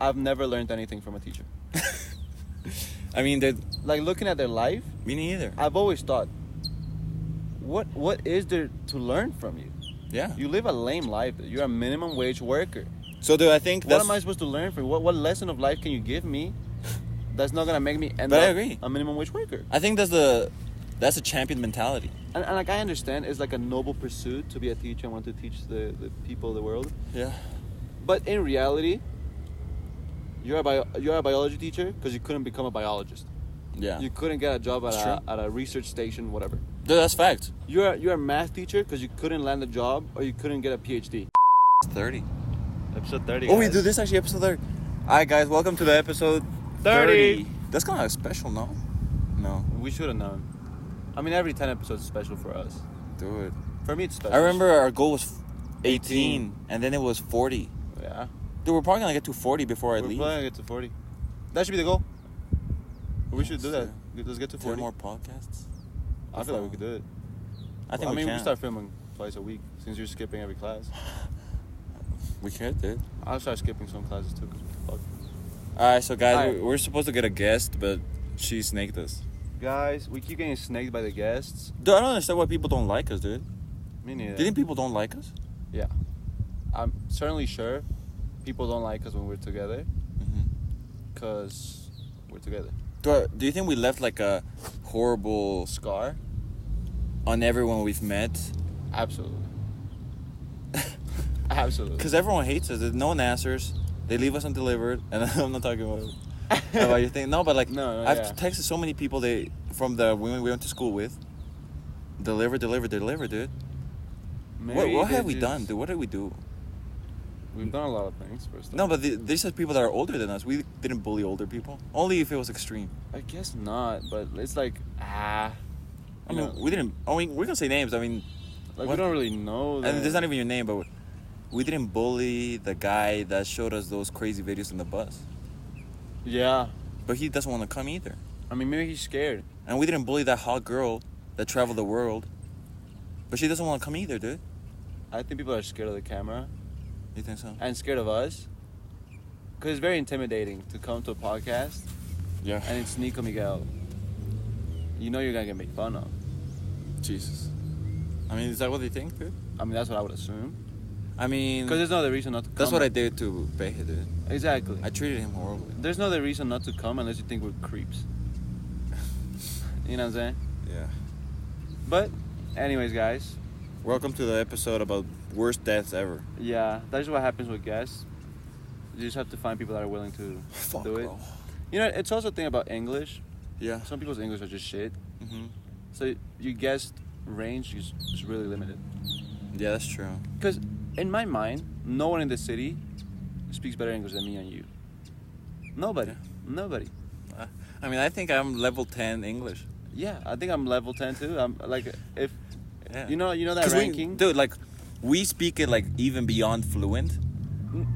I've never learned anything from a teacher. I mean, Like, looking at their life, me neither. I've always thought, what is there to learn from you? Yeah. You live a lame life. You're a minimum wage worker. So do I think What am I supposed to learn from you? What lesson of life can you give me that's not gonna make me end But I up agree. a minimum wage worker? I think that's a champion mentality. And like, I understand it's like a noble pursuit to be a teacher and want to teach the people of the world. Yeah. But in reality, you're a biology teacher because you couldn't become a biologist. Yeah. You couldn't get a job That's at a research station, whatever. Dude, that's fact. You're a math teacher because you couldn't land a job or you couldn't get a PhD. 30. Episode 30. Oh, guys. we do this actually episode 30. Alright, guys, welcome to the episode 30. That's kind of special, no? No. We should have known. I mean, every 10 episodes is special for us. Dude. For me, it's special. I remember our goal was 18, and then it was 40. Yeah. Dude, we're probably gonna get to 40 before I We're leave. probably gonna get to 40. That should be the goal. We should do that. Let's get to 10 40. more podcasts. I feel like we could do it. I think I mean, we we can. start filming twice a week since you're skipping every class. We could, dude. I'll start skipping some classes too. Cause fuck. Alright, so guys, Alright. we're supposed to get a guest, but she snaked us. Guys, we keep getting snaked by the guests. Dude, I don't understand why people don't like us, dude. Me neither. Do you think people don't like us? Yeah. I'm certainly sure people don't like us when we're together. Mm-hmm. Because we're together. Do you think we left like a horrible Scar? on everyone we've met? Absolutely. Absolutely. Because everyone hates us. No one answers. They leave us undelivered. And I'm not talking about your thing. No, but like, No, I've yeah. texted so many people from the women we went to school with. Deliver, dude. Maybe What they have we just- done, dude? What did we do? We've done a lot of things for stuff. No, but these are people that are older than us. We didn't bully older people. Only if it was extreme. I guess not, but it's like, I you mean, know, we didn't. I mean, we're gonna say names. I mean, like, what- we don't really know. and them. this is not even your name, but we didn't bully the guy that showed us those crazy videos in the bus. Yeah. But he doesn't want to come either. I mean, maybe he's scared. And we didn't bully that hot girl that traveled the world. But she doesn't want to come either, dude. I think people are scared of the camera You think so? and scared of us. Because it's very intimidating to come to a podcast Yeah. and it's Nico Miguel. You know you're going to get made fun of. Jesus. I mean, is that what they think, dude? I mean, that's what I would assume. I mean, Because there's no other reason not to come. that's what I did to Behe, dude. Exactly. I treated him horribly. There's no other reason not to come unless you think we're creeps. You know what I'm saying? Yeah. But, anyways, guys. Welcome to the episode about worst deaths ever. Yeah, that's what happens with guests. You just have to find people that are willing to do it. bro. You know, it's also a thing about English. Yeah. Some people's English are just shit. Mm-hmm. So your guest range is really limited. Yeah, that's true. Because in my mind, no one in the city speaks better English than me and you. Nobody. Yeah. Nobody. I mean, I think I'm level 10 English. Yeah, I think I'm level 10 too. I'm like, if Yeah. you know that 'Cause ranking. dude, like, we speak it like even beyond fluent.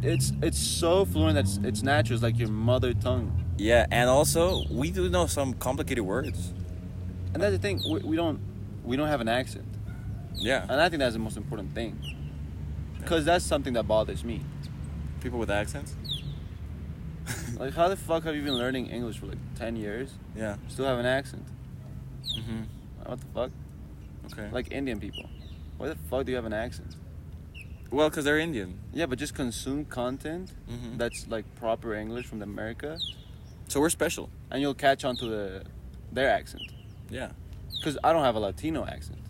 It's so fluent that it's natural. It's like your mother tongue. Yeah, and also we do know some complicated words. And that's the thing. We don't have an accent. Yeah. And I think that's the most important thing. Because that's something that bothers me. People with accents. Like, how the fuck have you been learning English for like 10 years? Yeah. Still have an accent? Mm-hmm. What the fuck? Okay. Like Indian people. Why the fuck do you have an accent? Well, because they're Indian. Yeah, but just consume content Mhm. that's like proper English from America, So we're special. and you'll catch on to their accent. Yeah. Because I don't have a Latino accent.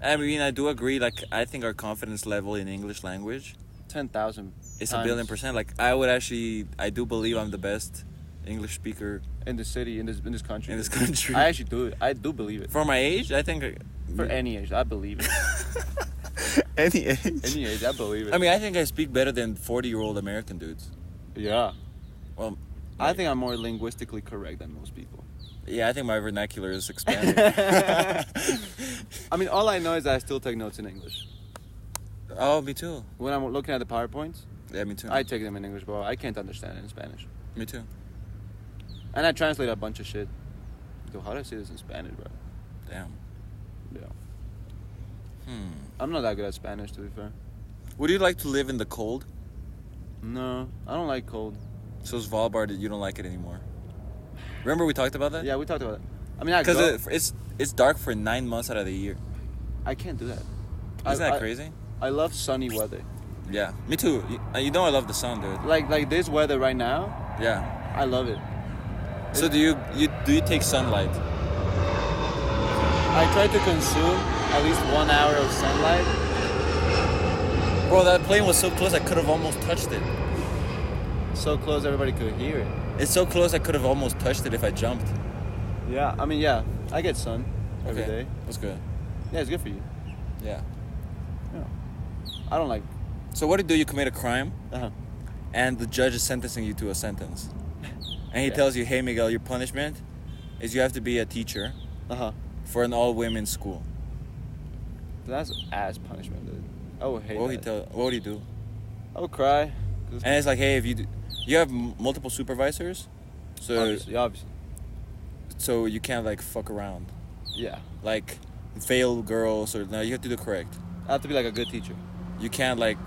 I mean, I do agree. Like, I think our confidence level in English language 10,000 is times 1,000,000,000%. Like, I do believe I'm the best English speaker in the city, in this country. in this country. I actually do. I do believe it. For my age, I think. For any age, I believe it. Any age. Any age, I believe it. I mean, I think I speak better than 40-year-old American dudes. yeah. Well, I think I'm more linguistically correct than most people. yeah, I think my vernacular is expanded. I mean, all I know is that I still take notes in English. Oh, me too. When I'm looking at the PowerPoints, Yeah, me too. I take them in English, but I can't understand it in Spanish. Me too. And I translate a bunch of shit. Dude, how do I say this in Spanish, bro? Damn. Yeah. Hmm. I'm not that good at Spanish, to be fair. Would you like to live in the cold? No, I don't like cold. So Svalbard, you don't like it anymore. Remember we talked about that? Yeah, we talked about it. I mean, I go. Because it's dark for 9 months out of the year. I can't do that. Isn't that crazy? I love sunny weather. Yeah, me too. You know I love the sun, dude. Like this weather right now. Yeah. I love it. So do you take sunlight? I try to consume at least 1 hour of sunlight. Bro, that plane was so close I could have almost touched it. So close everybody could hear it. It's so close I could have almost touched it if I jumped. Yeah, I mean, yeah, I get sun every day. That's good. Yeah, it's good for you. Yeah. Yeah. I don't like. So what do you do? You commit a crime, Uh-huh. and the judge is sentencing you to a sentence. And he Yeah. tells you, hey, Miguel, your punishment is you have to be a teacher Uh-huh. for an all-women's school. That's ass punishment, dude. I would hate that. What would he do? I would cry. And it's like, hey, if you have multiple supervisors, so Obviously. so you can't like fuck around, Yeah. like fail girls or no, you have to do correct. I have to be like a good teacher. You can't like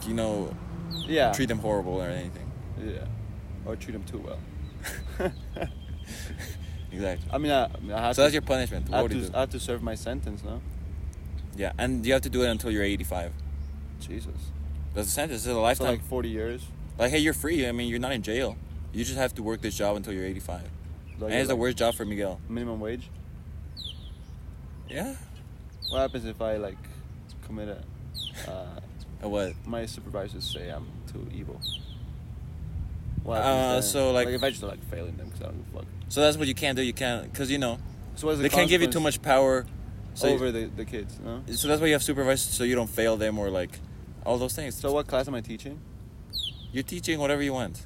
Yeah. treat them horrible or anything. Yeah. Or treat them too well. Exactly. I mean, I have So that's your punishment. What would you do? I have to serve my sentence, no? Yeah, and you have to do it until you're 85. Jesus. That's a sentence. It's a So lifetime. like 40 years. Like, hey, you're free. I mean, you're not in jail. You just have to work this job until you're 85. Like, And it's the like worst job for Miguel. minimum wage. Yeah. What happens if I like commit What? my supervisors say I'm too evil? What happens then? so, like if I just like failing them because I don't give a fuck. So that's what you can't do. You can't, because So what is the they can't give you too consequence much power. So over the kids, no? So that's why you have supervisors, so you don't fail them or like all those things. So what class am I teaching? You're teaching whatever you want.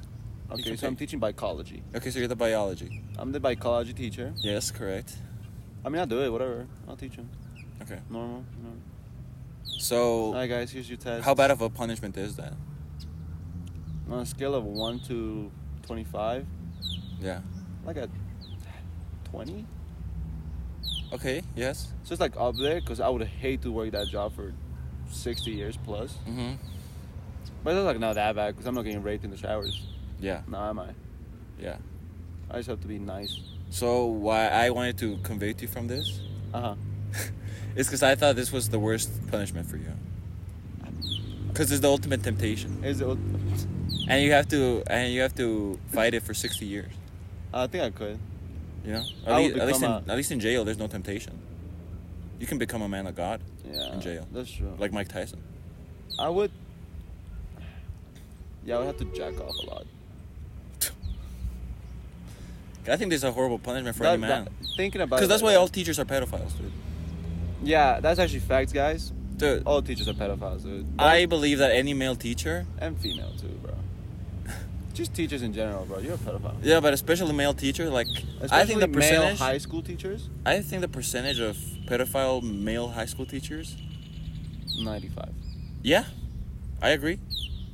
Okay, can so I'm pick. teaching biology. Okay, so you're the biology. I'm the biology teacher. Yes, correct. I mean, I'll do it, whatever. I'll teach them. Okay. Normal. So, Alright, guys, here's your test. how bad of a punishment is that? On a scale of 1 to 25, Yeah. like a 20? Okay. Yes. So it's like up there because I would hate to work that job for 60 years plus. Mhm. But it's like not that bad because I'm not getting raped in the showers. Yeah. No, am I? Yeah. I just have to be nice. So why I wanted to convict you from this Uh-huh. is because I thought this was the worst punishment for you. Because it's the ultimate temptation, Is it? and you have to fight it for 60 years. I think I could. You know, I would become at least in jail, there's no temptation. You can become a man of God Yeah. in jail, That's true. like Mike Tyson. I would. Yeah, I would have to jack off a lot. I think this is a horrible punishment for any man. Thinking about it. Because that's like why that. all teachers are pedophiles, dude. Yeah, that's actually facts, guys. Dude, All teachers are pedophiles, dude. I believe that any male teacher, And female too, bro. Just teachers in general, bro. You're a pedophile. yeah, but especially male teacher, like Especially I think the male percentage, high school teachers, I think the percentage of pedophile male high school teachers, 95. yeah, I agree.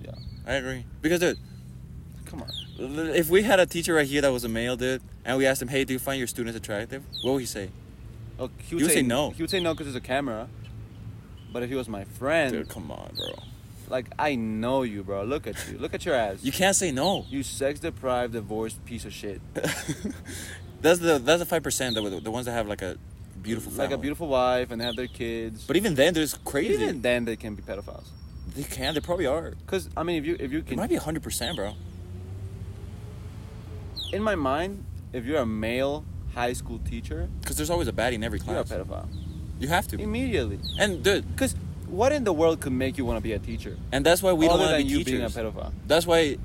Yeah. I agree. Because dude, Come on. if we had a teacher right here that was a male, dude, and we asked him, hey, do you find your students attractive? What would he say? Oh, He would say no. He would say no because there's a camera. But if he was my friend, Dude, come on, bro. like I know you, bro. Look at you. Look at your ass. You can't say no. You sex-deprived, divorced piece of shit. That's the 5%, the ones that have like a beautiful family. Like a beautiful wife and they have their kids. But even then, there's crazy. Even then, they can be pedophiles. They can. They probably are. Cause I mean, if you It can, might be 100%, bro. in my mind, if you're a male high school teacher, Because there's always a baddie in every you're a class. pedophile You have to. immediately. And dude, Cause what in the world could make you want to be a teacher? and that's why we don't Other want to than be you being a teachers. pedophile. That's why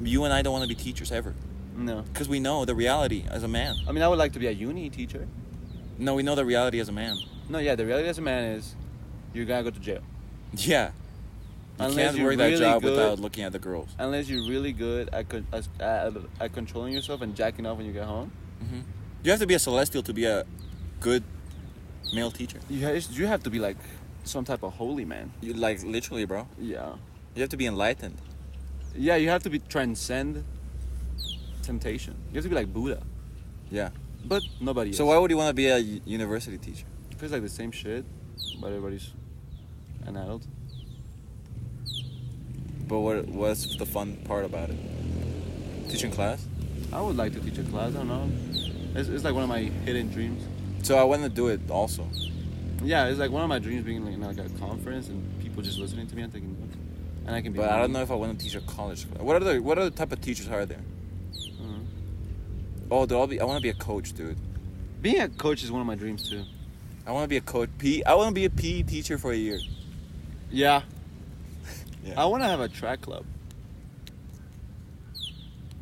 you and I don't want to be teachers ever. No. Because we know the reality as a man. I mean, I would like to be a uni teacher. No, we know the reality as a man. No, yeah, the reality as a man is you're gonna go to jail. Yeah. You Unless can't you're work that really job good- without looking at the girls. Unless you're really good at controlling yourself and jacking off when you get home. Hmm. You have to be a celestial to be a good male teacher. You have to be like some type of holy man. You like literally, bro. Yeah. You have to be enlightened. Yeah, you have to be transcend temptation. You have to be like Buddha. Yeah. But nobody So is. why would you want to be a university teacher? It's like the same shit, but everybody's an adult. But what's the fun part about it? Teaching class? I would like to teach a class. I don't know. It's like one of my hidden dreams. So I want to do it also. Yeah, it's like one of my dreams being like, like a conference and people just listening to me and taking notes. And I can be. But I don't know if I want to teach a college class. What other type of teachers are there? Oh, I want to be a coach, dude. Being a coach is one of my dreams too. I want to be a coach. I want to be a PE teacher for a year. Yeah. Yeah. I want to have a track club.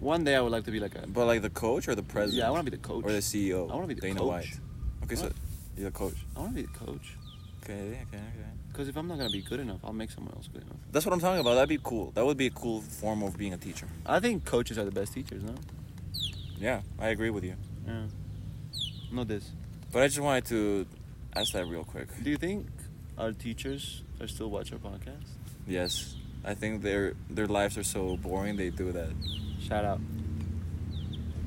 One day I would like to be like a. But like the coach or the president? Yeah, I want to be the coach. Or the CEO? I want to be the Dana coach. White. Okay, so you're the coach. I want to be the coach. Okay. Because if I'm not gonna be good enough, I'll make someone else good enough. That's what I'm talking about. That'd be cool. That would be a cool form of being a teacher. I think coaches are the best teachers, no? Yeah, I agree with you. Yeah. No this. But I just wanted to ask that real quick. Do you think our teachers are still watch our podcast? Yes. I think their lives are so boring they do that. Shout out.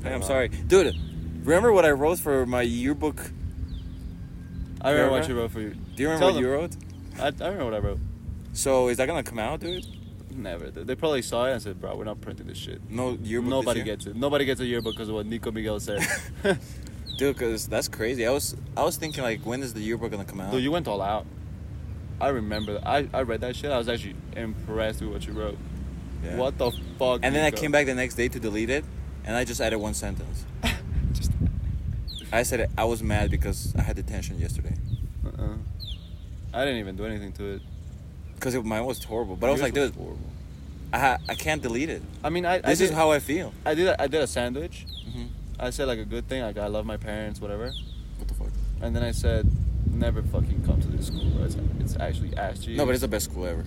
Hey, I'm sorry. Dude, remember what I wrote for my yearbook? I remember what you wrote for you. Do you remember what you wrote? I remember what I wrote. So is that gonna come out, dude? Never. They probably saw it and said, bro, we're not printing this shit. No yearbook. Nobody gets it. Nobody gets a yearbook because of what Nico Miguel said. Dude, because that's crazy. I was thinking, like, when is the yearbook gonna come out? Dude, you went all out. I remember that. I read that shit. I was actually impressed with what you wrote. Yeah. What the fuck? And then I Nico? came back the next day to delete it, and I just added one sentence. I said I was mad because I had detention yesterday. I didn't even do anything to it. Because mine was horrible. But I was like, dude, horrible. I can't delete it. I mean, This is how I feel. I did a sandwich. Mm-hmm. I said like a good thing, like I love my parents, whatever. What the fuck? And then I said, never fucking come to this school, bro. It's actually ass cheeks. No, but it's the best school ever.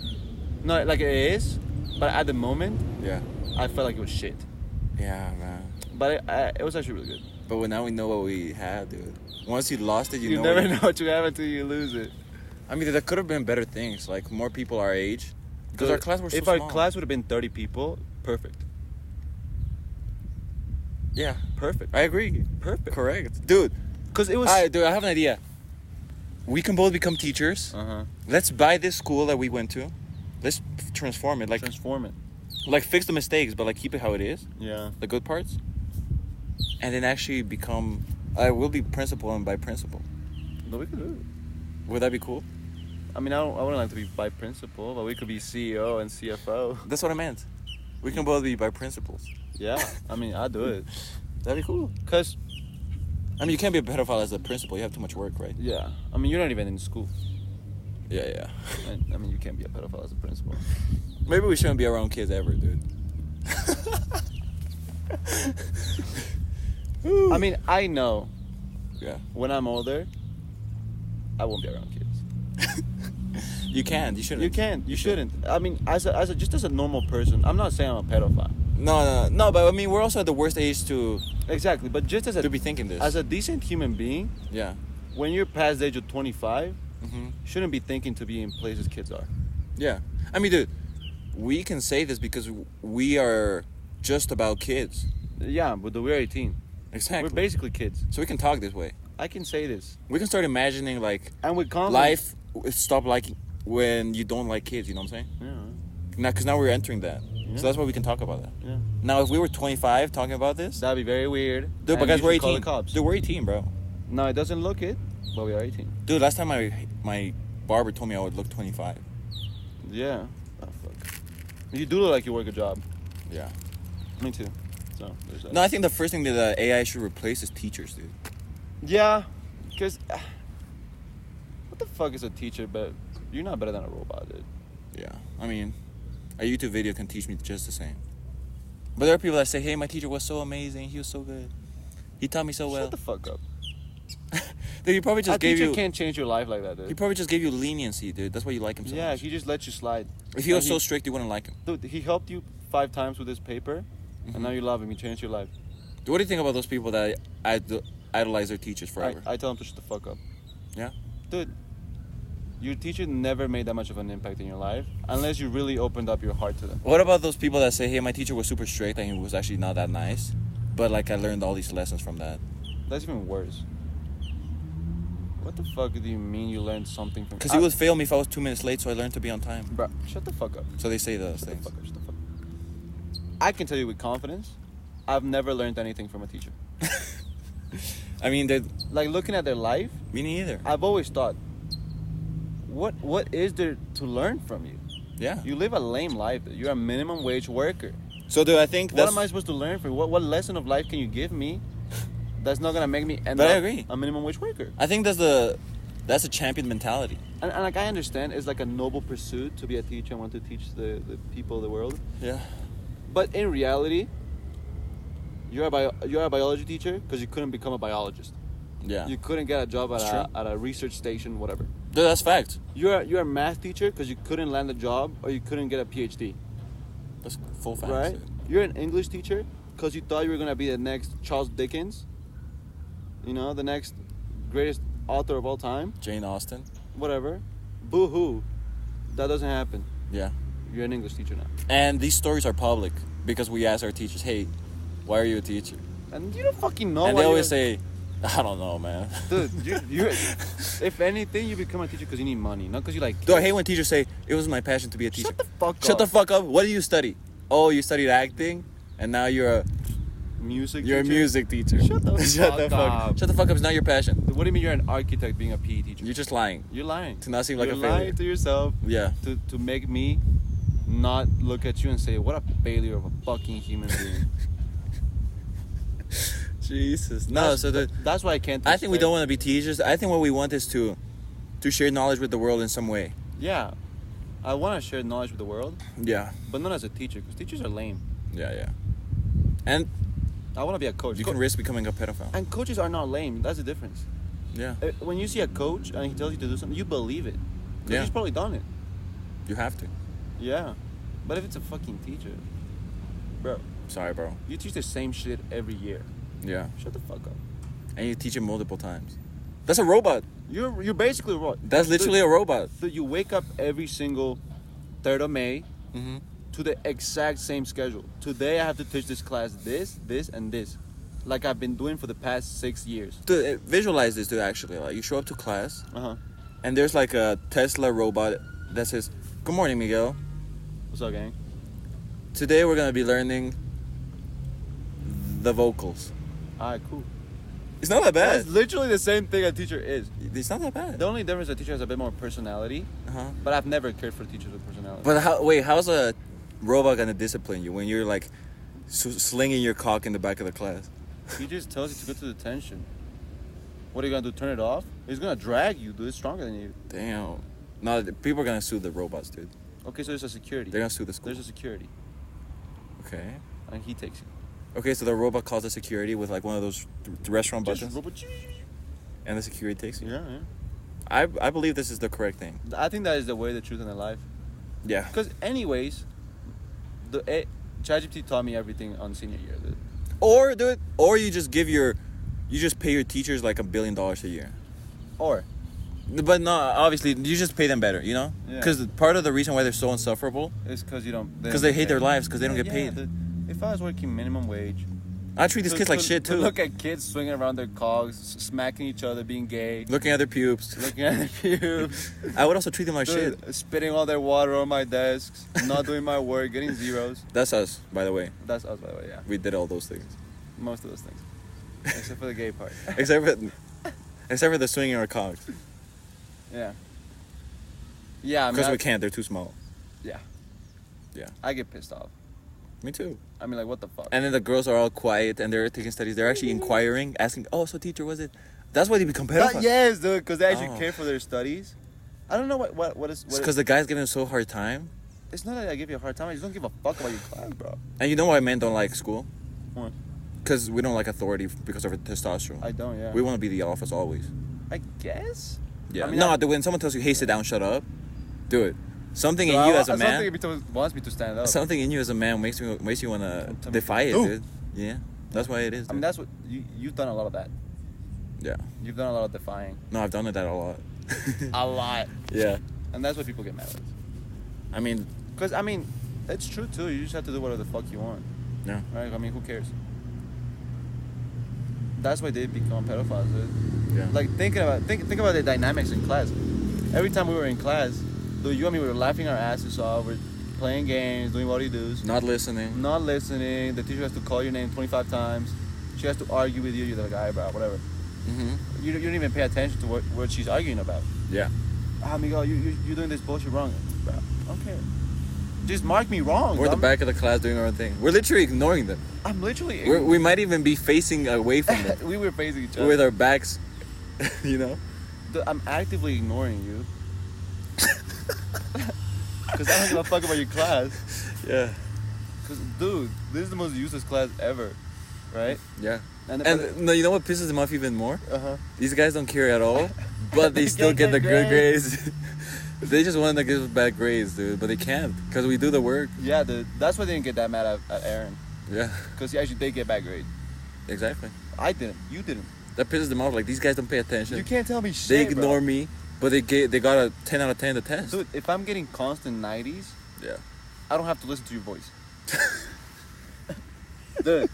No, like it is, but at the moment, Yeah. I felt like it was shit. Yeah, man. But it was actually really good. But now we know what we had, dude. Once you lost it, You know. never know what you have until you lose it. I mean, there could have been better things, like more people our age. Because our class was so If small. our class would have been 30 people, perfect. Yeah, Perfect. I agree. Perfect. Correct. Dude, Because it was... dude, I have an idea. We can both become teachers. Uh-huh. Let's buy this school that we went to. Let's transform it. Like, Transform it. like fix the mistakes, but like keep it how it is. Yeah. The good parts. And then actually become... I will be principal and by principal. No, we could do it. Would that be cool? I mean, I wouldn't like to be by principal, but we could be CEO and CFO. That's what I meant. We can both be by principals. Yeah. I mean, I'd do it. That'd be cool. Because, I mean, you can't be a pedophile as a principal. You have too much work, right? yeah. I mean, you're not even in school. Yeah. I mean, you can't be a pedophile as a principal. Maybe we shouldn't be around kids ever, dude. I mean, I know Yeah. when I'm older, I won't be around kids. You can. You shouldn't. You can't. You shouldn't. I mean, just as a normal person, I'm not saying I'm a pedophile. No. But I mean, we're also at the worst age to Exactly. But just as be thinking this. as a decent human being, Yeah. when you're past the age of 25, Mm-hmm. you shouldn't be thinking to be in places kids are. Yeah. I mean, dude, we can say this because we are just about kids. Yeah, but we're 18. Exactly. We're basically kids. So we can talk this way. I can say this. We can start imagining like And with confidence. life stop liking when you don't like kids. You know what I'm saying? Yeah. Now, because now we're entering that. Yeah. So that's why we can talk about that. Yeah. Now, if we were 25 talking about this, That'd be very weird. dude, but And guys, you we're should call 18. the cops. Dude, we're 18, bro. No, it doesn't look it, but we are 18. Dude, last time my barber told me I would look 25. Yeah. Oh, fuck. You do look like you work a job. Yeah. Me too. So, there's that. No, I think the first thing that the AI should replace is teachers, dude. Yeah, because what the fuck is a teacher? But you're not better than a robot, dude. Yeah. I mean, a YouTube video can teach me just the same. But there are people that say, hey, my teacher was so amazing. He was so good. He taught me so well. Shut the fuck up. Dude, he probably just A gave teacher you... can't change your life like that, dude. He probably just gave you leniency, dude. That's why you like him so Yeah, much. he just let you slide. If he was And so strict, you wouldn't like him. Dude, he helped you 5 times with this paper, and now you love him. He changed your life. Dude, what do you think about those people that idolize their teachers forever? I tell him to shut the fuck up. Yeah? Dude, your teacher never made that much of an impact in your life unless you really opened up your heart to them. What about those people that say, hey, my teacher was super strict and he was actually not that nice, but like I learned all these lessons from that? That's even worse. What the fuck do you mean you learned something from... Because he would fail me if I was 2 minutes late, so I learned to be on time. Bro, shut the fuck up. So they say those Shut the things. fuck up, shut the fuck up. I can tell you with confidence I've never learned anything from a teacher. I mean, they're... Like, looking at their life, Me neither. I've always thought, what is there to learn from you? Yeah. You live a lame life. You're a minimum wage worker. So do I think What am I supposed to learn from you? What lesson of life can you give me that's not gonna make me end But I up agree. a minimum wage worker? I think that's a champion mentality. And like, I understand it's like a noble pursuit to be a teacher and want to teach the people of the world. Yeah. But in reality, you're a biology teacher because you couldn't become a biologist. Yeah. You couldn't get a job It's true. at a research station, whatever. Dude, that's fact. You're a math teacher because you couldn't land a job or you couldn't get a PhD. That's full fact. Right? Dude. You're an English teacher because you thought you were gonna be the next Charles Dickens. You know, the next greatest author of all time. Jane Austen. Whatever. Boo hoo. That doesn't happen. Yeah. You're an English teacher now. And these stories are public because we ask our teachers, hey, why are you a teacher? And you don't fucking know. And why they always you're- say, I don't know, man. Dude, you if anything, you become a teacher because you need money, not because you like. Dude, I hate when teachers say, it was my passion to be a teacher. Shut the fuck up. Shut the fuck up. What do you study? Oh, you studied acting, and now you're a music. a teacher? music teacher. Shut the fuck up. Shut the fuck up. It's not your passion. What do you mean you're an architect being a PE teacher? You're just lying You're lying. to not seem like You're a failure. lying to yourself Yeah. to make me not look at you and say, what a failure of a fucking human being. Jesus. No, That's why I can't. I think we respect- don't want to be teachers. I think what we want is to share knowledge with the world in some way. Yeah, I want to share knowledge with the world, Yeah. but not as a teacher because teachers are lame. Yeah. And I want to be a coach. you can risk becoming a pedophile. And coaches are not lame. That's the difference. Yeah. When you see a coach and he tells you to do something, you believe it. 'Cause Yeah. he's probably done it. You have to. Yeah. But if it's a fucking teacher, bro, Sorry, bro. you teach the same shit every year. Yeah. Shut the fuck up. And you teach it multiple times. That's a robot. You're basically right. That's literally a robot. So you wake up every single 3rd of May Mm-hmm. to the exact same schedule. Today I have to teach this class this, and this. Like I've been doing for the past 6 years. Dude, visualize this, dude, actually. Like, you show up to class, Uh-huh. and there's like a Tesla robot that says, "Good morning, Miguel. What's up, gang? Today we're going to be learning the vocals." Alright, cool. It's not that bad. That's literally the same thing a teacher is. It's not that bad. The only difference is a teacher has a bit more personality, Uh-huh. but I've never cared for teachers with personality. But how's a robot going to discipline you when you're like slinging your cock in the back of the class? He just tells you to go to detention. What are you gonna do? Turn it off? He's gonna drag you, dude. It's stronger than you. Damn. No, people are going to sue the robots, dude. Okay, so there's a security. They're going to sue the school. There's a security, Okay. and he takes you. Okay, so the robot calls the security with like one of those restaurant Just buttons, robot- and the security takes you. Yeah. I believe this is the correct thing. I think that is the way, the truth, and the life. Yeah. Because anyways, ChatGPT taught me everything on senior year, dude. Or you just pay your teachers like $1 billion a year. Or But no, obviously you just pay them better, you know? Yeah. Because part of the reason why they're so insufferable, it's because you don't. because they hate their lives, because they don't get paid. Dude. If I was working minimum wage, I treat these kids like shit to too. look at kids swinging around their cogs, smacking each other, being gay, Looking at their pubes. looking at their pubes, I would also treat them like shit. spitting all their water on my desks, not doing my work, getting zeros. That's us, by the way. That's us, by the way. Yeah, We did all those things. most of those things, except for the gay part. Except for the swinging our cogs. Yeah. Yeah, I mean, Because we can't, they're too small. Yeah. Yeah. I get pissed off. Me too. I mean, like, what the fuck? And then the girls are all quiet and they're taking studies. They're actually inquiring, asking, "Oh, so teacher, was it?" That's why they become pedophiles. Yes, dude, because they actually Oh. care for their studies. I don't know what is. It's because the guy's giving them so hard time. It's not that I give you a hard time. I just don't give a fuck about your class, bro. And you know why men don't like school? Why? Because we don't like authority because of our testosterone. I don't, yeah. We want to be the alphas always. I guess. Yeah. I mean, No, when someone tells you, "Hey, sit down, shut up," do it. Something in So you as a something man. if he wants me to stand up. Something in you as a man makes you want to Tell me- defy it, No. dude. Yeah. That's why it is. I mean, Dude. that's what you've done a lot of that. Yeah. You've done a lot of defying. No, I've done that a lot. A lot. Yeah. And that's why people get mad at us. I mean, Because, I mean, it's true, too. You just have to do whatever the fuck you want. yeah. Right? I mean, who cares? That's why they become pedophiles, dude. Yeah. Like, think about the dynamics in class. Every time we were in class, dude, you and me were laughing our asses off. We're playing games, doing what he does. Not listening. Not listening. The teacher has to call your name 25 times. She has to argue with you. You're like, eyebrow, whatever. Mm-hmm. You don't even pay attention to what she's arguing about. Yeah. Ah, Miguel, you're doing this bullshit wrong. Bro, I don't care. Just mark me wrong. We're at the back of the class doing our own thing. We're literally ignoring them. I'm literally... We might even be facing away from them. We were facing each other. With our backs, you know? I'm actively ignoring you. Because I don't give a fuck about your class. Yeah. Because, dude, this is the most useless class ever. Right? Yeah. And no, you know what pisses them off even more? Uh-huh. These guys don't care at all, but they still get the good grades. They just want to give us bad grades, dude, but they can't because we do the work. Yeah, dude. That's why they didn't get that mad at Aaron. Yeah. Because he actually did get bad grades. Exactly. I didn't. You didn't. That pisses them off. Like, these guys don't pay attention. You can't tell me shit, They ignore bro. me, but they got a 10 out of 10 in the test. Dude, if I'm getting constant 90s, yeah, I don't have to listen to your voice. Dude.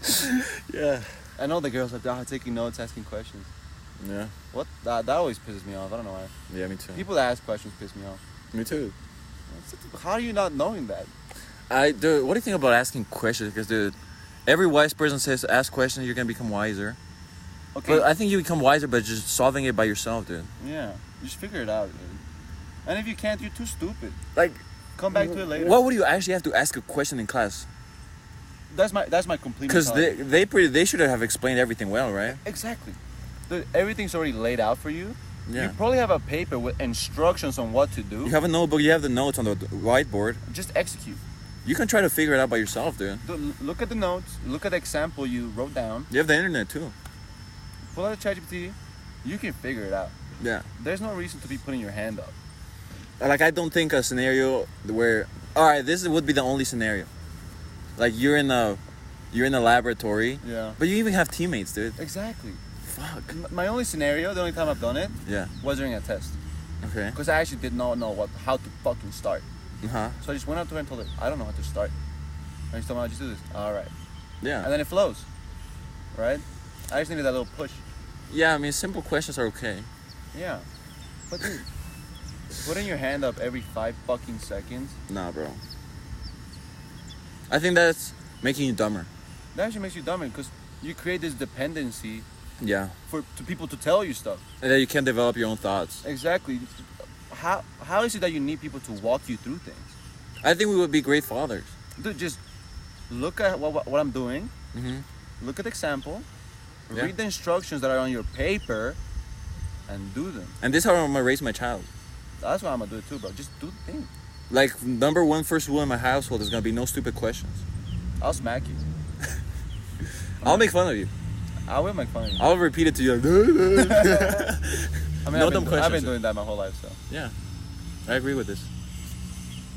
Yeah. I know the girls are taking notes, asking questions. Yeah. What? That always pisses me off. I don't know why. Yeah, me too. People that ask questions piss me off. Me too. How are you not knowing that? Dude, what do you think about asking questions? Because, dude, every wise person says ask questions, you're going to become wiser. Okay. But I think you become wiser by just solving it by yourself, dude. Yeah. Just figure it out, dude. And if you can't, you're too stupid. Like, come back to it later. What would you actually have to ask a question in class? That's my complete. Because they should have explained everything well, right? Exactly. Dude, everything's already laid out for you. Yeah. You probably have a paper with instructions on what to do. You have a notebook, you have the notes on the whiteboard. Just execute. You can try to figure it out by yourself, dude. Dude, look at the notes. Look at the example you wrote down. You have the internet, too. Pull out a ChatGPT. You can figure it out. Yeah. There's no reason to be putting your hand up. Like, I don't think a scenario where... Alright, this would be the only scenario. Like, you're in a laboratory. Yeah. But you even have teammates, dude. Exactly. Fuck. My only scenario, the only time I've done it, Yeah. was during a test. Okay. Because I actually did not know how to fucking start. Uh-huh. So I just went up to her and told her, I don't know how to start. And she told me, I'll just do this. All right. Yeah. And then it flows. Right? I just needed that little push. Yeah, I mean, simple questions are okay. Yeah. But dude, putting your hand up every 5 fucking seconds. Nah, bro. I think that's making you dumber. That actually makes you dumber because you create this dependency Yeah. to people to tell you stuff. And then you can't develop your own thoughts. Exactly. How is it that you need people to walk you through things? I think we would be great fathers. Dude, just look at what I'm doing. Mm-hmm. Look at the example. Yeah. Read the instructions that are on your paper and do them. And this is how I'm gonna raise my child. That's why I'm gonna do it too, bro. Just do the thing. Like, number one first rule in my household is gonna be no stupid questions. I'll smack you. I'll make fun of you. I will make fun of you. I'll repeat it to you. Like, I mean, no I've dumb been questions. doing that my whole life, so. Yeah. I agree with this.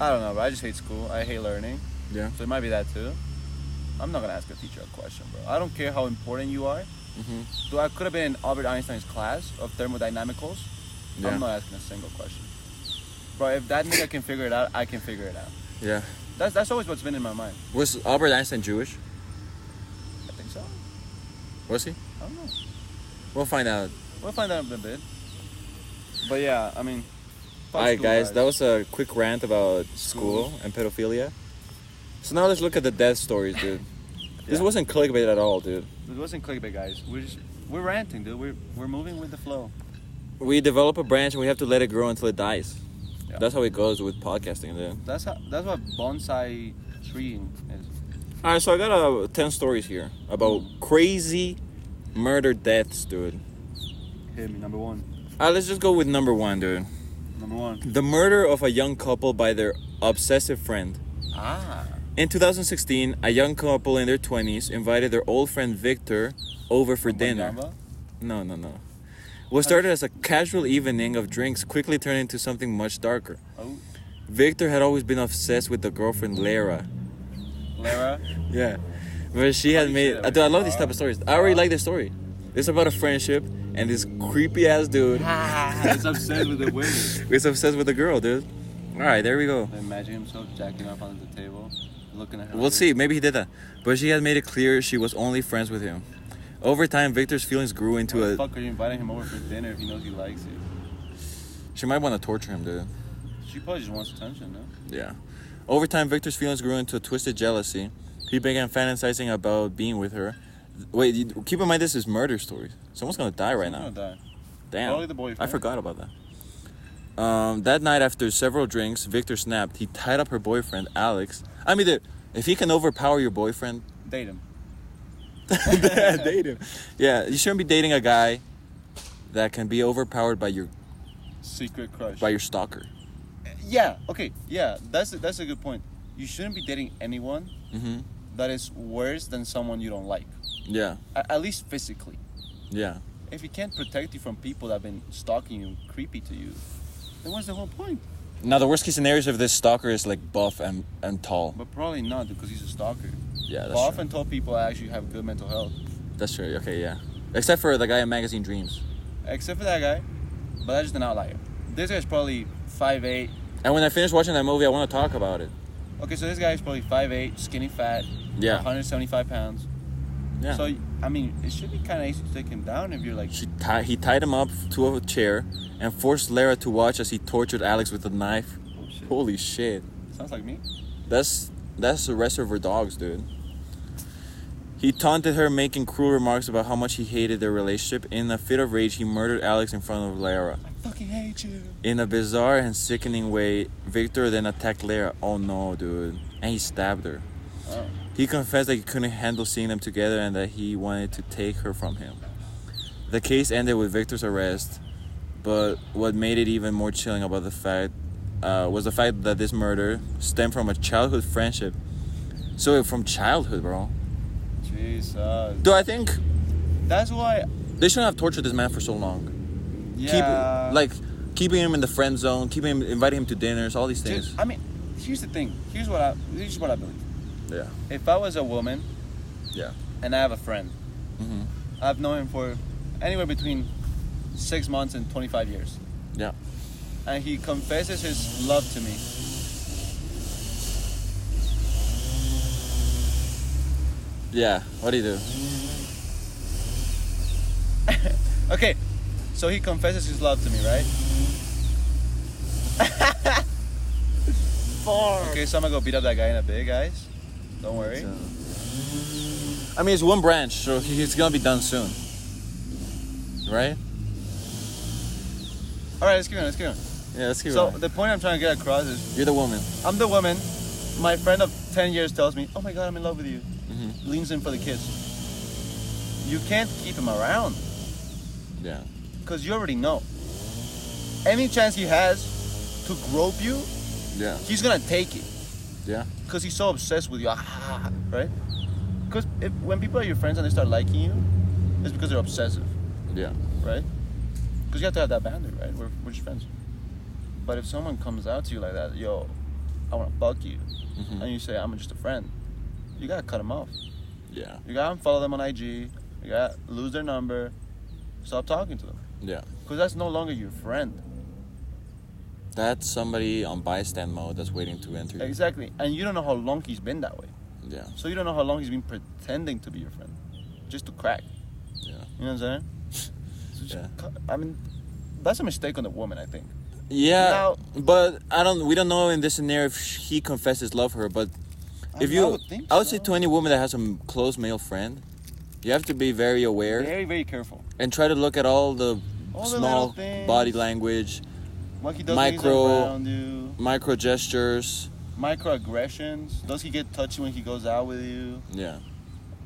I don't know, but I just hate school. I hate learning. Yeah. So it might be that too. I'm not gonna ask a teacher a question, bro. I don't care how important you are. Mm-hmm. So I could have been in Albert Einstein's class of thermodynamicals. Yeah. I'm not asking a single question. Bro, if that nigga can figure it out, I can figure it out. Yeah. That's always what's been in my mind. Was Albert Einstein Jewish? I think so. Was he? I don't know. We'll find out. We'll find out in a bit. But yeah, I mean. fuck Alright, school, guys, that was a quick rant about school and pedophilia. So now let's look at the death stories, dude. This Yeah. wasn't clickbait at all, dude. It wasn't clickbait, guys. We're ranting, dude. We're moving with the flow. We develop a branch and we have to let it grow until it dies. Yeah. That's how it goes with podcasting, dude. That's what bonsai treeing is. Alright, so I got 10 stories here about crazy murder deaths, dude. Hit me, number one. Alright, let's just go with number one, dude. Number one. The murder of a young couple by their obsessive friend. Ah. In 2016, a young couple in their 20s invited their old friend Victor over for dinner. Banyamba? No. What started as a casual evening of drinks quickly turned into something much darker. Oh. Victor had always been obsessed with the girlfriend Lara. Lara? Yeah. But she had you made... say that? Dude, I love these type of stories. I already like this story. It's about a friendship and this creepy ass dude He's obsessed with the women. is obsessed with the girl, dude. Alright, there we go. Imagine himself jacking up on the table, looking at her. We'll see. Maybe he did that. But she had made it clear she was only friends with him. Over time, Victor's feelings grew into Why the a... fuck are you inviting him over for dinner if he knows he likes you? She might want to torture him, dude. She probably just wants attention, no? Yeah. Over time, Victor's feelings grew into a twisted jealousy. He began fantasizing about being with her. Wait, keep in mind this is murder story. Someone's gonna die right now. Gonna die. Damn. Probably the boyfriend. I forgot about that. That night, after several drinks, Victor snapped. He tied up her boyfriend, Alex. I mean, if he can overpower your boyfriend, date him. date him. Yeah, you shouldn't be dating a guy that can be overpowered by your secret crush. By your stalker. Yeah. Okay. Yeah. That's a good point. You shouldn't be dating anyone that is worse than someone you don't like. Yeah. At least physically. Yeah. If he can't protect you from people that have been stalking you, creepy to you, then what's the whole point? Now, the worst case scenario is if this stalker is like buff and tall. But probably not, because he's a stalker. Yeah, that's buff true. and tall people actually have good mental health. That's true. Okay, yeah. Except for the guy in Magazine Dreams. Except for that guy, but that's just an outlier. This guy's probably 5'8". And when I finish watching that movie, I want to talk about it. Okay, so this guy's probably 5'8", skinny fat, Yeah. 175 pounds. Yeah. So, I mean, it should be kind of easy to take him down if you're like... He tied him up to a chair and forced Lara to watch as he tortured Alex with a knife. Oh, shit. Holy shit. Sounds like me. That's the Reservoir Dogs, dude. He taunted her, making cruel remarks about how much he hated their relationship. In a fit of rage, he murdered Alex in front of Lara. I fucking hate you. In a bizarre and sickening way, Victor then attacked Lara. Oh no, dude. And he stabbed her. Oh. He confessed that he couldn't handle seeing them together and that he wanted to take her from him. The case ended with Victor's arrest, but what made it even more chilling about the fact was the fact that this murder stemmed from a childhood friendship. So from childhood, bro. Jesus. Dude, I think That's why... they shouldn't have tortured this man for so long. Yeah. Keeping him in the friend zone, inviting him to dinners, all these things. Dude, I mean, here's the thing. Here's what I believe. Yeah. If I was a woman... Yeah. And I have a friend. Mm-hmm. I've known him for anywhere between 6 months and 25 years. Yeah. And he confesses his love to me. Yeah. What do you do? Okay, so he confesses his love to me, right? Okay, so I'm gonna go beat up that guy in a bit, guys. Don't worry. I mean, it's one branch, so he's gonna be done soon. Right? Alright, let's keep going, Yeah, let's keep So, going. the point I'm trying to get across is, You're the woman. I'm the woman. My friend of 10 years tells me, oh my god, I'm in love with you. Mm-hmm. Leans in for the kiss. You can't keep him around. Yeah. Because you already know. Any chance he has to grope you, Yeah. he's gonna take it. Yeah. Because he's so obsessed with you, right? Because when people are your friends and they start liking you, it's because they're obsessive, Yeah. right? Because you have to have that boundary, right? We're just friends. But if someone comes out to you like that, yo, I want to fuck you, Mm-hmm. and you say, I'm just a friend, you gotta cut them off. Yeah. You gotta unfollow them on IG. You gotta lose their number. Stop talking to them. Yeah. Because that's no longer your friend. That's somebody on bystand mode that's waiting to enter you. Exactly. And you don't know how long he's been that way. Yeah. So you don't know how long he's been pretending to be your friend. Just to crack. Yeah. You know what I'm saying? So just I mean, that's a mistake on the woman, I think. Yeah, Now- but we don't know in this scenario if he confesses love her, but if I you, would think I would say so. to any woman that has a close male friend, you have to be very aware Very, very careful. and try to look at all the All the small little things. body language, What he does when he's around you. micro gestures. Microaggressions. Does he get touchy when he goes out with you? Yeah,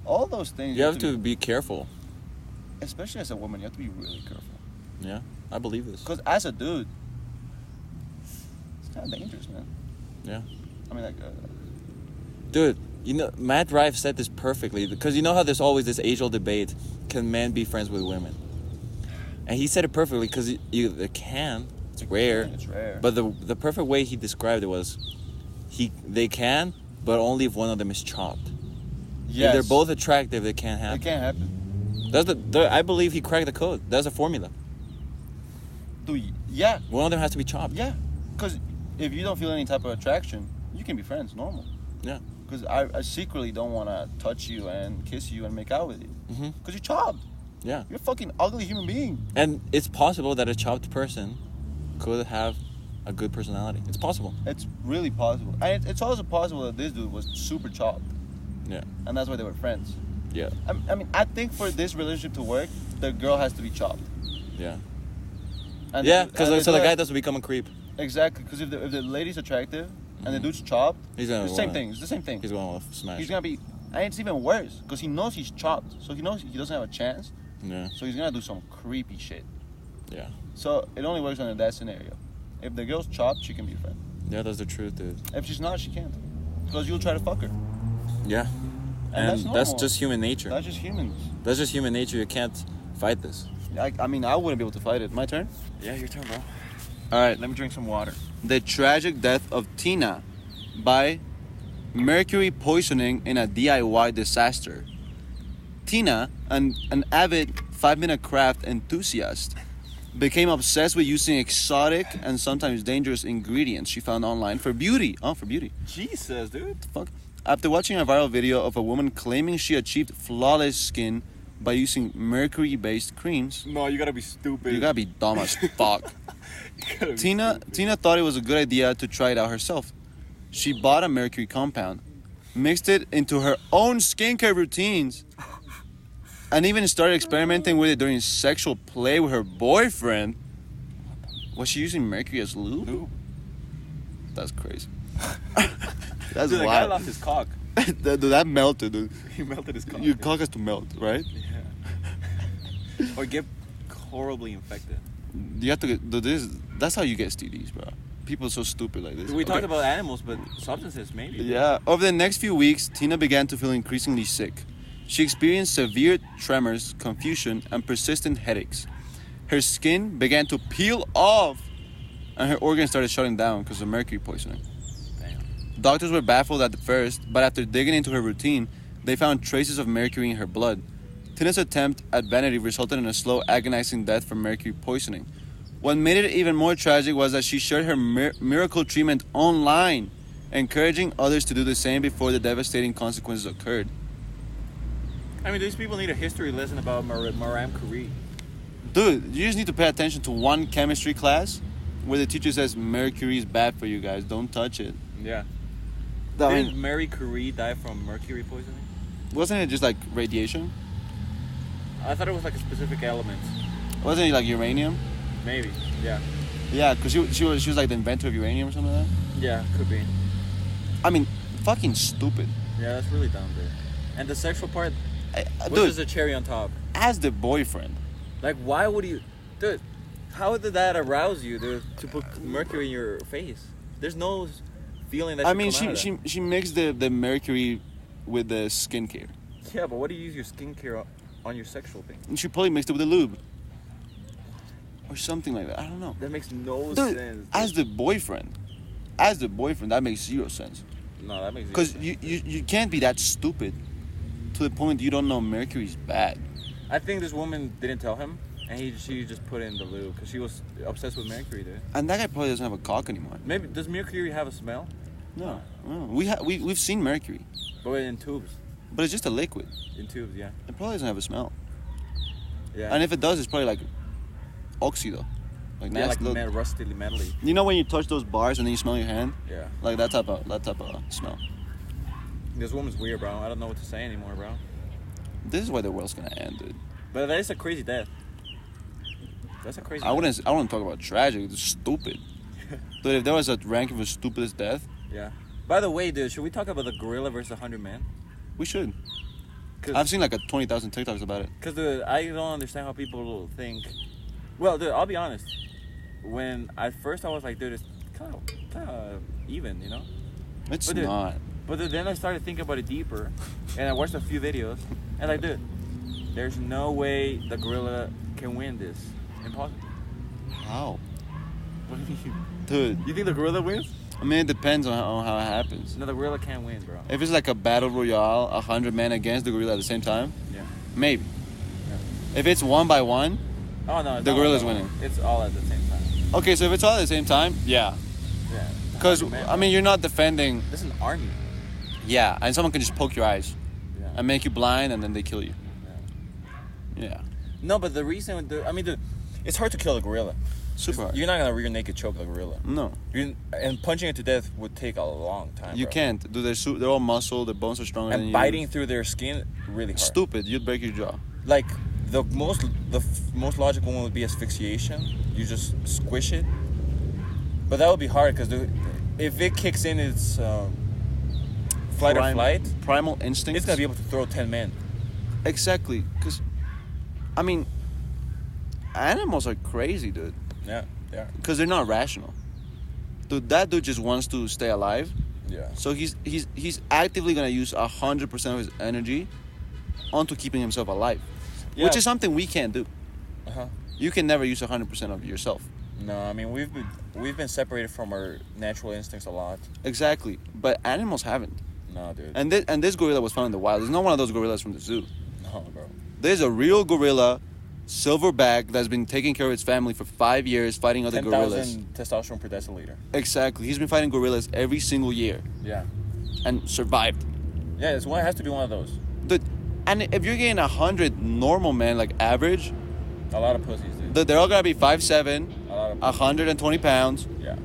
All those things. you have to be careful. Especially as a woman, you have to be really careful. Yeah, I believe this. Because as a dude, it's kind of dangerous, man. Yeah, I mean, like, dude. You know, Matt Rife said this perfectly because you know how there's always this age-old debate: can men be friends with women? And he said it perfectly because they can. It's rare. It's rare. But the perfect way he described it was, they can, but only if one of them is chopped. yes. If they're both attractive, it can't It happen. can't happen. That's I believe he cracked the code. That's a formula. Dude, yeah. One of them has to be chopped. Yeah. Because if you don't feel any type of attraction, you can be friends, normal. Yeah. Because I secretly don't want to touch you and kiss you and make out with you. Mhm. Because you're chopped. Yeah. You're a fucking ugly human being. And it's possible that a chopped person could have a good personality. It's possible. It's really possible. And it's also possible that this dude was super chopped. Yeah. And that's why they were friends. Yeah. I mean, I think for this relationship to work, the girl has to be chopped. Yeah. And Yeah, and because so the dude- guy doesn't become a creep. Exactly, because if the lady's attractive and the dude's chopped, He's it's gonna the same wanna- thing. It's the same thing. He's going to smash. He's gonna be, and it's even worse because he knows he's chopped, so he knows he doesn't have a chance. Yeah. So he's gonna do some creepy shit. Yeah. So it only works under that scenario. If the girl's chopped, she can be a friend. Yeah, that's the truth, dude. If she's not, she can't, because you'll try to fuck her. Yeah. And And that's just human nature. That's just humans. That's just human nature. You can't fight this. I mean, I wouldn't be able to fight it. My turn. Yeah, your turn, bro. All right, let me drink some water. The tragic death of Tina by mercury poisoning in a DIY disaster. Tina, an avid 5-minute craft enthusiast, became obsessed with using exotic and sometimes dangerous ingredients she found online for beauty. Oh, for beauty. Jesus, dude. Fuck. After watching a viral video of a woman claiming she achieved flawless skin by using mercury-based creams, No, you gotta be stupid. you gotta be dumb as fuck. Tina thought it was a good idea to try it out herself. She bought a mercury compound, mixed it into her own skincare routines, and even started experimenting with it during sexual play with her boyfriend. Was she using mercury as lube? That's crazy. That's Dude, the guy wild. lost his cock. that melted, dude. He melted his cock. Your cock has to melt, right? Yeah. Or get horribly infected. You have to get this. That's how you get STDs, bro. People are so stupid like this. We talked Okay. about animals, but substances maybe. Yeah. Over the next few weeks, Tina began to feel increasingly sick. She experienced severe tremors, confusion, and persistent headaches. Her skin began to peel off, and her organs started shutting down because of mercury poisoning. Damn. Doctors were baffled at first, but after digging into her routine, they found traces of mercury in her blood. Tina's attempt at vanity resulted in a slow, agonizing death from mercury poisoning. What made it even more tragic was that she shared her miracle treatment online, encouraging others to do the same before the devastating consequences occurred. I mean, these people need a history lesson about Maram Curie. Dude, you just need to pay attention to one chemistry class where the teacher says mercury is bad for you guys, don't touch it. Yeah. I Didn't mean, Marie Curie die from mercury poisoning? wasn't it just like radiation? I thought it was like a specific element. Wasn't it like uranium? Maybe. Yeah. Yeah, because she was like the inventor of uranium or something like that. Yeah, could be. I mean, fucking stupid. Yeah, that's really dumb, dude. And the sexual part was Dude, just a cherry on top. as the boyfriend, Like, why would you... Dude, how did that arouse you, dude, to put mercury in your face? There's no feeling that I should mean, come out of she mixed the mercury with the skincare. that. Yeah, but what do you use your skincare on your sexual thing? And she probably mixed it with the lube. Or something like that. I don't know. That makes no Dude, sense. Dude. as the boyfriend, that makes zero sense. No, that makes zero Because sense. you can't be that stupid to the point you don't know mercury's bad. I think this woman didn't tell him, and she just put in the lube because she was obsessed with mercury, dude. And that guy probably doesn't have a cock anymore. Maybe does mercury have a smell? No. We've seen mercury. But in tubes. But it's just a liquid. In tubes, yeah. It probably doesn't have a smell. Yeah. And if it does, it's probably like oxido. Like yeah, nasty. like rusty, metally. You know when you touch those bars and then you smell your hand? Yeah. Like that type of smell. This woman's weird, bro. I don't know what to say anymore, bro. This is why the world's gonna end, dude. But that is a crazy death. That's a crazy I wouldn't talk about tragic. It's stupid. Dude, if there was a ranking for stupidest death, Yeah. By the way, dude, should we talk about the gorilla versus 100 men? we should. Cause, I've seen like 20,000 TikToks about it. Cause dude, I don't understand how people think. Well, dude, I'll be honest. When at first I was like, dude, it's kind of even, you know. It's But dude, not. But then I started thinking about it deeper, and I watched a few videos, and like, dude, there's no way the gorilla can win this. Impossible. How? What do you mean? Dude, You think the gorilla wins? I mean, it depends on how it happens. No, the gorilla can't win, bro. If it's like a battle royale, 100 men against the gorilla at the same time, Yeah. maybe. Yeah. If it's 1 by 1, Oh no, it's The all gorilla's at the- winning. It's all at the same time. okay, so if it's all at the same time, yeah. Yeah. Because, 100 men, I mean, you're not defending, this is an army. yeah, and someone can just poke your eyes Yeah. and make you blind and then they kill you. Yeah. Yeah. No, but the reason, I mean, dude, it's hard to kill a gorilla. Super hard. You're not gonna rear naked choke a gorilla. No. And punching it to death would take a long time. You bro. can't. Dude, they're all muscle. Their bones are stronger than And you. biting through their skin, really hard. Stupid. You'd break your jaw. Like the most logical one would be asphyxiation. You just squish it. But that would be hard because if it kicks in its flight or flight, primal instinct, it's gonna be able to throw 10 men. Exactly. Because, I mean, animals are crazy, dude. Yeah, yeah. Because they're not rational. Dude, that dude just wants to stay alive. Yeah. So he's actively gonna use 100% of his energy onto keeping himself alive, which is something we can't do. You can never use 100% of yourself. No, I mean we've been separated from our natural instincts a lot. Exactly, but animals haven't. No, dude. And this gorilla was found in the wild. There's not one of those gorillas from the zoo. No, bro. There's a real gorilla, silverback, that's been taking care of its family for 5 years, fighting other gorillas. 10,000 testosterone per deciliter. Exactly. He's been fighting gorillas every single year Yeah. and survived. Yeah, it has to be one of those. Dude, and if you're getting 100 normal men, like average, A lot of pussies, dude. they're all gonna be 5'7", A lot of 120 pounds, Yeah.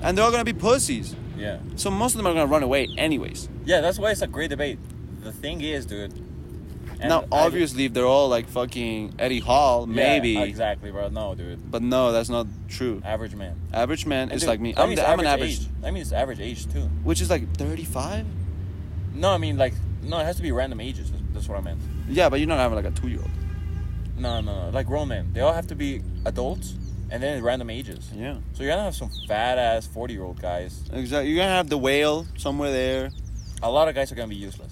and they're all gonna be pussies. Yeah. So most of them are gonna run away anyways. Yeah, that's why it's a great debate. The thing is, dude. and Now, obviously, if they're all like fucking Eddie Hall, maybe. Yeah, exactly, bro. No, dude. But no, that's not true. Average man. Average man is Dude, like me. that means I'm an average, age. That means average age too. which is like 35. No, I mean no. It has to be random ages. That's what I meant. Yeah, but you're not having like a 2-year-old. No. Like grown men. They all have to be adults, and then random ages. Yeah. So you're gonna have some fat ass 40-year-old guys. Exactly. You're gonna have the whale somewhere there. A lot of guys are gonna be useless.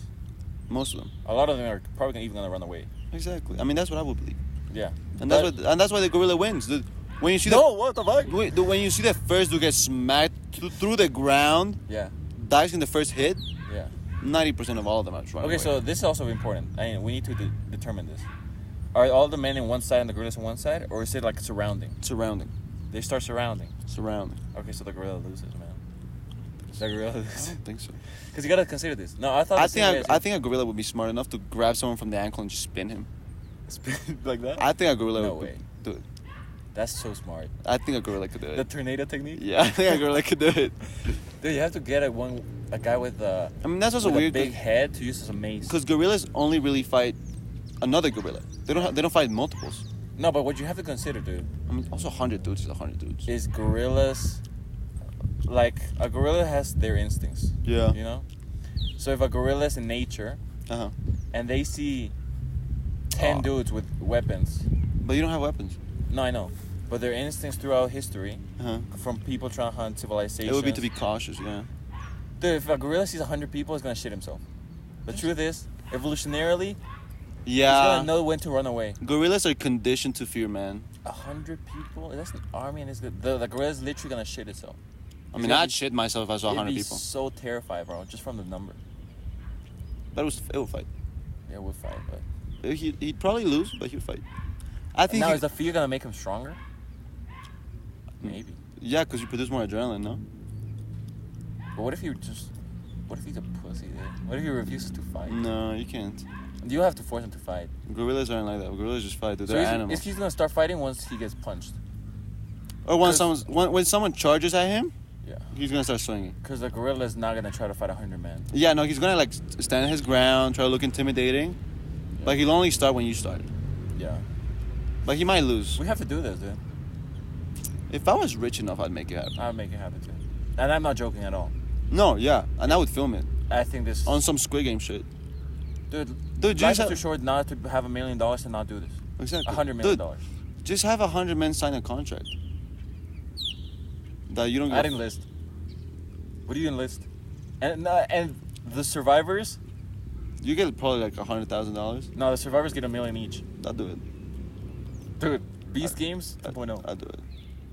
Most of them. A lot of them are probably even gonna run away. Exactly. I mean, that's what I would believe. Yeah. And that's why the gorilla wins. When you see what the fuck? when you see the first dude get smacked through the ground, Yeah. dies in the first hit, Yeah. 90% of all of them are just running Okay, away. so this is also important. I mean, we need to determine this. Are all the men in one side and the gorillas on one side, or is it like surrounding? Surrounding. They start surrounding. Okay, so the gorilla loses, man. The gorilla I loses. don't think so. Because you gotta consider this. No, I thought. I think a gorilla would be smart enough to grab someone from the ankle and just spin him. like that. I think a gorilla No would way. do it. That's so smart. I think a gorilla could do The it. tornado technique. Yeah, I think a gorilla could do it. Dude, you have to get a guy with a. I mean, that's also with a weird. big head to use as a mace. Because gorillas only really fight another gorilla. They don't fight multiples. No, but what you have to consider, dude, I mean, also 100 dudes is 100 dudes. is gorillas. Like a gorilla has their instincts. Yeah. You know. So if a gorilla's in nature Uh-huh. and they see 10 dudes with weapons. But you don't have weapons. No, I know. But their instincts throughout history, Uh-huh. from people trying to hunt civilizations. It would be to be cautious, yeah. Dude, if a gorilla sees 100 people, he's gonna shit himself. The truth is, evolutionarily, he's Yeah. gonna know when to run away. Gorillas are conditioned to fear man. 100 people? That's an army, and the gorilla's literally gonna shit itself. I mean, I'd shit myself if I saw It'd 100 be people. so terrified, bro, just from the number. But it would fight. Yeah, we'll fight, but... He'd probably lose, but he would fight. I think. Now, is the fear gonna make him stronger? Maybe. Yeah, because you produce more adrenaline, no? But what if he's a pussy, dude? What if he refuses to fight? No, you can't. You have to force him to fight. Gorillas aren't like that. Gorillas just fight. Dude. So They're he's animals. gonna start fighting once he gets punched. Or when someone charges at him, Yeah. he's gonna start swinging. Because the gorilla is not gonna try to fight 100 men. Yeah, no, he's gonna like stand his ground, try to look intimidating. Yeah. But he'll only start when you start. Yeah. But he might lose. We have to do this, dude. If I was rich enough, I'd make it happen. I'll make it happen too. And I'm not joking at all. No, yeah, and I would film it I think this. on some Squid Game shit. Dude, Dude, life just is too short not to have $1 million to not do this. exactly. $100 million. Dude, just have 100 men sign a contract that you don't get. I'd enlist. What do you enlist? And the survivors? You get probably like $100,000. No, the survivors get $1 million each. I'll do it. Dude, Beast Games 2.0. I'll do it.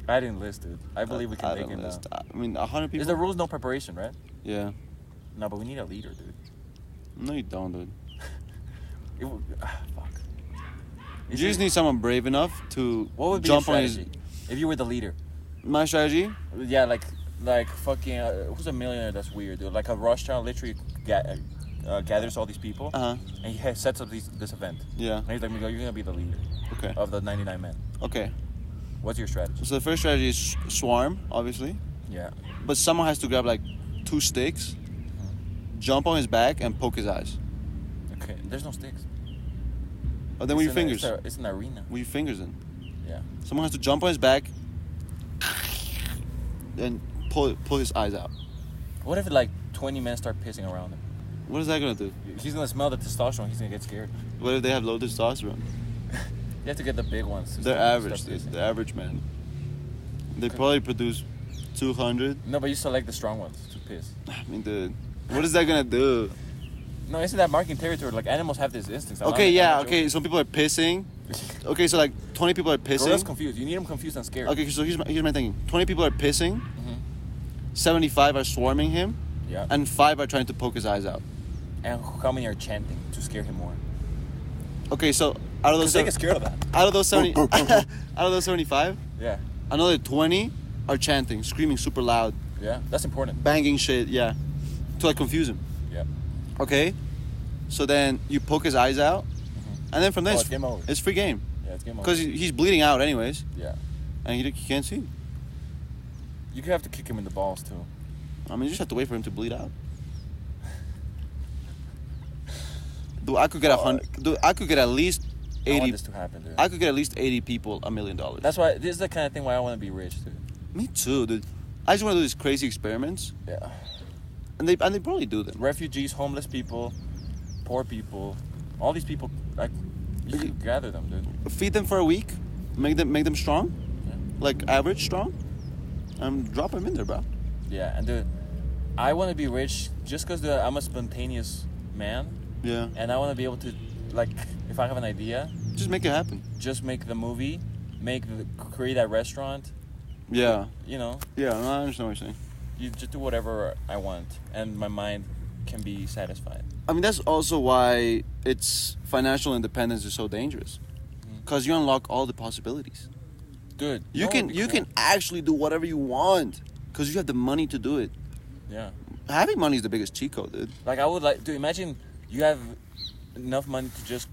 I'd enlist, dude. I believe we can make it now. I mean, 100 people. Is the rules no preparation, right? Yeah. No, but we need a leader, dude. No, you don't, dude. Fuck. You just need someone brave enough to What would be jump your on his. strategy if you were the leader? My strategy? Yeah, like fucking. Who's a millionaire that's weird, dude? Like a Rothschild literally gathers all these people, and he sets up this event. Yeah. And he's like, "Miguel, you're gonna be the leader Okay. of the 99 men." Okay. What's your strategy? So the first strategy is swarm, obviously. Yeah. But someone has to grab like 2 sticks, jump on his back, and poke his eyes. Okay. There's no sticks. Oh, then with your fingers. It's an arena. With your fingers in. Yeah. Someone has to jump on his back and pull his eyes out. What if like 20 men start pissing around him? What is that gonna do? He's gonna smell the testosterone. He's gonna get scared. What if they have low testosterone? You have to get the big ones. They're average. The average man. They probably produce 200. No, but you select the strong ones to piss. I mean, dude, what is that gonna do? No, isn't that marking territory? Like animals have this instinct. Okay, yeah, okay. Some people are pissing. Okay, so like 20 people are pissing. Gorillas confused. You need them confused and scared. Okay, so here's my thinking. 20 people are pissing. 75 are swarming him. Yeah. And 5 are trying to poke his eyes out. And how many are chanting to scare him more? Okay, so out of those they get scared of that. out of those 70 out of those 75, Yeah. another 20 are chanting, screaming super loud, Yeah. That's important. banging shit, yeah, to like confuse him. Yeah. Okay, so then you poke his eyes out, and then from there it's game over. it's free game Yeah, it's game over. because he's bleeding out anyways, Yeah. and he can't see. You could have to kick him in the balls too. I mean, you just have to wait for him to bleed out. Dude, I could get I could get at least I want 80. this to happen, dude. I could get at least 80 people $1 million. That's why this is the kind of thing why I want to be rich, dude. Me too, dude. I just want to do these crazy experiments, Yeah. and they probably do them. Refugees, homeless people, poor people, all these people, like, you should gather them, dude. Feed them for a week, make them strong, Yeah. like average strong, and drop them in there, bro. Yeah, and dude, I want to be rich just because I'm a spontaneous man, Yeah, and I want to be able to, like, if I have an idea, just make it happen. just make the movie, create that restaurant, Yeah, you know, yeah. No, I understand what you're saying. you just do whatever I want, and my mind can be satisfied. I mean, that's also why it's financial independence is so dangerous, because you unlock all the possibilities. Dude, You can actually do whatever you want, because you have the money to do it. Yeah. Having money is the biggest cheat code, dude. Like, I would like to imagine you have enough money to just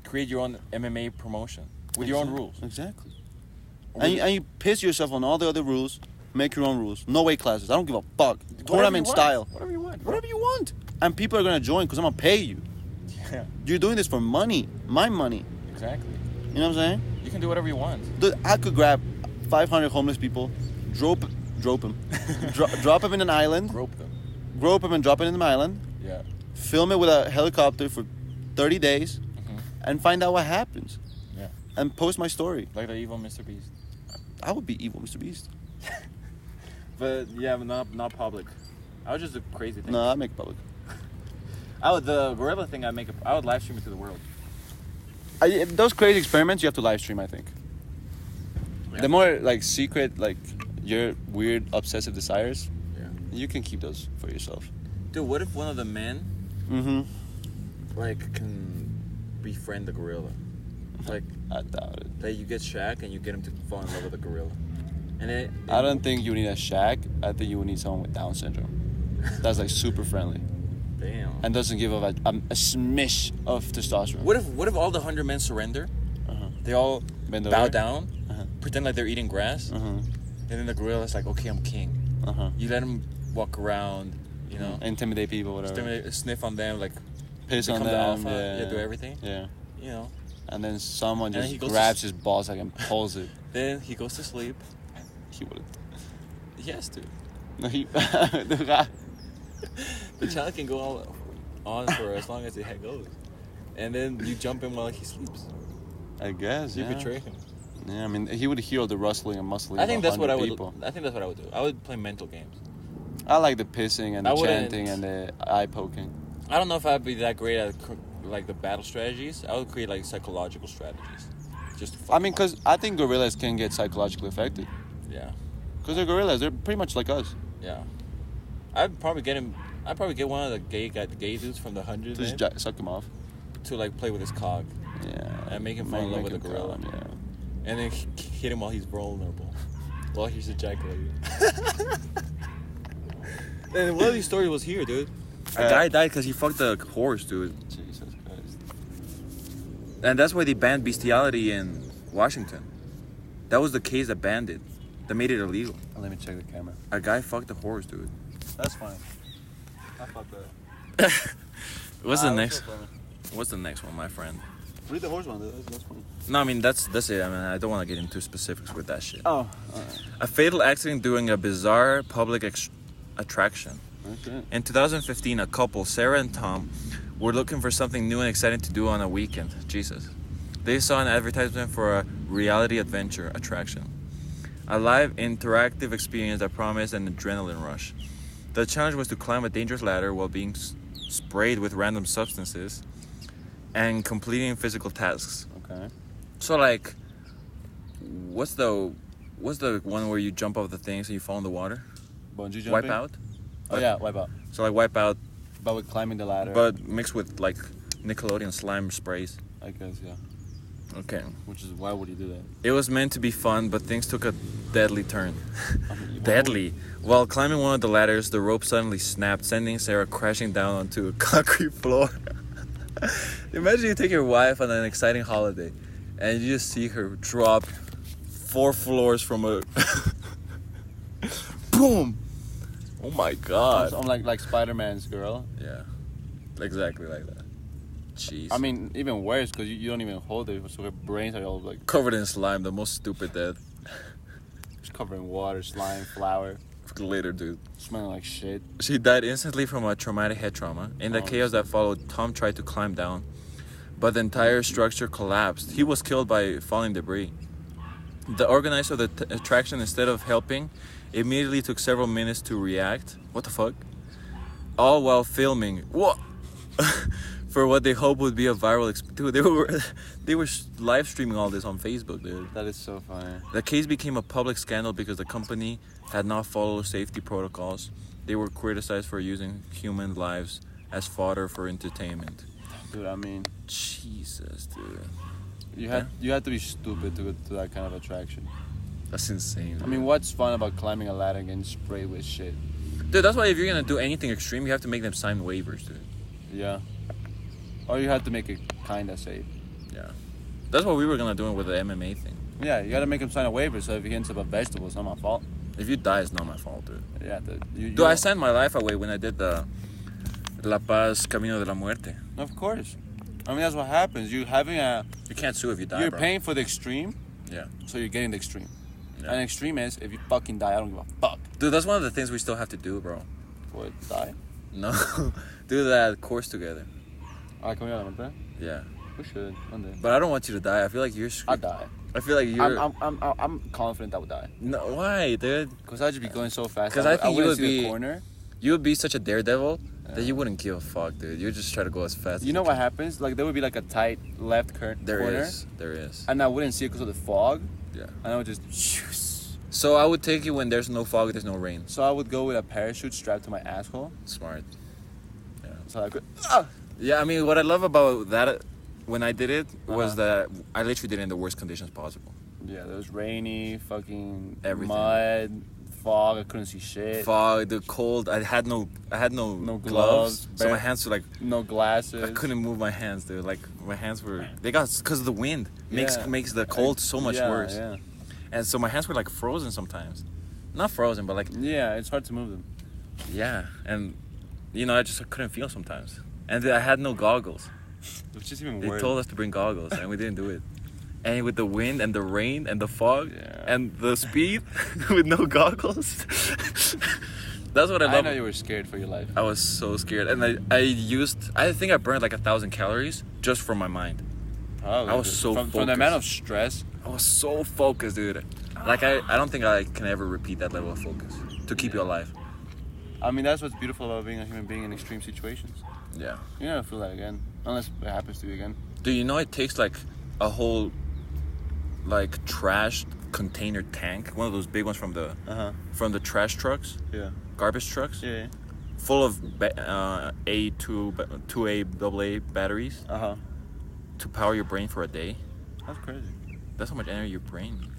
create your own MMA promotion with your own rules. Exactly. And you piss yourself on all the other rules, make your own rules. No weight classes. I don't give a fuck. Tournament style. Whatever you want. Whatever you want. And people are going to join because I'm going to pay you. Yeah, You're doing this for money. My money. exactly. You know what I'm saying? You can do whatever you want. Dude, I could grab 500 homeless people, drop them, drop them in an island, Rope them. grope them and drop it in an island, Yeah. film it with a helicopter for 30 days, and find out what happens. Yeah. And post my story. Like the evil Mr. Beast. I would be evil, Mr. Beast. But yeah, but not public. I would just do crazy things. No, I make public. The gorilla thing I would live stream it to the world. Those crazy experiments you have to live stream, I think. Yeah. The more like secret, like your weird obsessive desires, Yeah. you can keep those for yourself. Dude, what if one of the men like can befriend the gorilla? Like I doubt it. that you get Shaq and you get him to fall in love with the gorilla. And I don't think you need a Shaq. I think you would need someone with Down syndrome. That's like super friendly Damn. and doesn't give a smish of testosterone. What if all the 100 men surrender? They all Bend bow over. down, pretend like they're eating grass, and then the gorilla's like, "Okay, I'm king." You let him walk around, you know, Intimidate people, whatever. sniff on them, like Piss on become them. the alpha, Yeah. do everything, Yeah. you know. And then someone And just he goes grabs to his balls like and pulls it. Then he goes to sleep. He wouldn't. He has to. No, he. The child can go all on for as long as the head goes, and then you jump in while he sleeps. I guess. You Yeah. betray him. Yeah, I mean, he would hear the rustling and muscling. I think of that's what I 100 would. people. I think that's what I would do. I would play mental games. I like the pissing and I the wouldn't- chanting and the eye poking. I don't know if I'd be that great at like the battle strategies. I would create like psychological strategies. Just to fuck I mean, them up. because I think gorillas can get psychologically affected. Yeah, Because they're gorillas. They're pretty much like us. yeah. I'd probably get him. I'd probably get one of the gay dudes from the 100 To just men suck them off. to like play with his cog Yeah. and make him fall in love with him the gorilla. come, yeah. and then hit him while he's vulnerable, while he's ejaculating. And one of these stories was here, dude. A guy died because he fucked a horse, dude. Jesus Christ. And that's why they banned bestiality in Washington. That was the case that banned it. That made it illegal. Let me check the camera. A guy fucked a horse, dude. That's fine. I fuck that. What's the next? What's the next one, my friend? Read the horse one. That's fine. No, I mean that's it. I mean I don't want to get into specifics with that shit. Oh. Alright. A fatal accident during a bizarre public attraction. Okay. In 2015, a couple, Sarah and Tom, were looking for something new and exciting to do on a weekend. Jesus. They saw an advertisement for a reality adventure attraction. A live interactive experience that promised an adrenaline rush. The challenge was to climb a dangerous ladder while being sprayed with random substances and completing physical tasks. Okay. So like, what's the one where you jump off the things and you fall in the water? Bungee jumping? Wipe out? Oh yeah, wipe out. So like wipe out, But with climbing the ladder. but mixed with like Nickelodeon slime sprays. I guess, yeah. Okay. Which is, why would you do that? It was meant to be fun, but things took a deadly turn. I mean, Deadly. While climbing one of the ladders, the rope suddenly snapped, sending Sarah crashing down onto a concrete floor. Imagine you take your wife on an exciting holiday, and you just see her drop 4 floors from a... Boom! Oh my god. I'm like Spider-Man's girl. Yeah. Exactly like that. Jeez. I mean, even worse, because you don't even hold it, so her brains are all like covered in slime, the most stupid death. just covered in water, slime, flour, Later, dude. smelling like shit. She died instantly from a traumatic head trauma. In the chaos that followed, Tom tried to climb down, but the entire structure collapsed. He was killed by falling debris. The organizer of the attraction, instead of helping, immediately took several minutes to react. What the fuck? All while filming. What? For what they hoped would be a viral experience. Dude, they were live streaming all this on Facebook, dude. That is so funny. The case became a public scandal because the company had not followed safety protocols. They were criticized for using human lives as fodder for entertainment. Dude, I mean, Jesus, dude. you had to be stupid to go to that kind of attraction. That's insane. I mean, what's fun about climbing a ladder and getting sprayed with shit? Dude, that's why if you're gonna do anything extreme, you have to make them sign waivers, dude. Yeah. Or you have to make it kind of safe. Yeah. That's what we were gonna do with the MMA thing. Yeah, you gotta make him sign a waiver, so if he ends up a vegetable, it's not my fault. If you die, it's not my fault, dude. Yeah, Dude, I signed my life away when I did the La Paz Camino de la Muerte. Of course. I mean, that's what happens. You can't sue if you die, You're bro. paying for the extreme, Yeah. so you're getting the extreme. Yeah. And extreme is, if you fucking die, I don't give a fuck. Dude, that's one of the things we still have to do, bro. What, die? No. Do that course together. Can we have that? Yeah. We should, one day. But I don't want you to die. I feel like you're screwed. I'd die. I feel like you're... I'm confident I would die. No, why, dude? Because I'd just be going so fast. 'Cause I think you wouldn't would see be- the corner. You would be such a daredevil that you wouldn't give a fuck, dude. You would just try to go as fast as You know what can. happens? Like, there would be like a tight left corner. There is. And I wouldn't see it because of the fog. Yeah. And I would just... So I would take you when there's no fog, there's no rain. So I would go with a parachute strapped to my asshole. Smart. Yeah. So I could... Yeah, I mean, what I love about that when I did it was that I literally did it in the worst conditions possible. Yeah, there was rainy, fucking Everything. mud, fog. I couldn't see shit. Fog, the cold. I had no gloves. So bare- my hands were like, No glasses. I couldn't move my hands, dude. Like my hands were, because of the wind makes the cold so much worse. Yeah. And so my hands were like frozen sometimes. Not frozen, but like, Yeah, it's hard to move them. yeah. And I just couldn't feel sometimes. And I had no goggles. It's just even They worse. told us to bring goggles, and we didn't do it. And with the wind and the rain and the fog and the speed, with no goggles. That's what I love. I know you were scared for your life. I was so scared, and I think I burned like 1,000 calories just from my mind. Probably. I was so from the focused. amount of stress. I was so focused, dude. Like I don't think I can ever repeat that level of focus to keep you alive. I mean, that's what's beautiful about being a human being in extreme situations. Yeah. You never feel that again, unless it happens to you again. Do you know it takes like a whole like trash container tank, one of those big ones from the trash trucks, garbage trucks, full of AA batteries to power your brain for a day. That's crazy. That's how much energy your brain needs.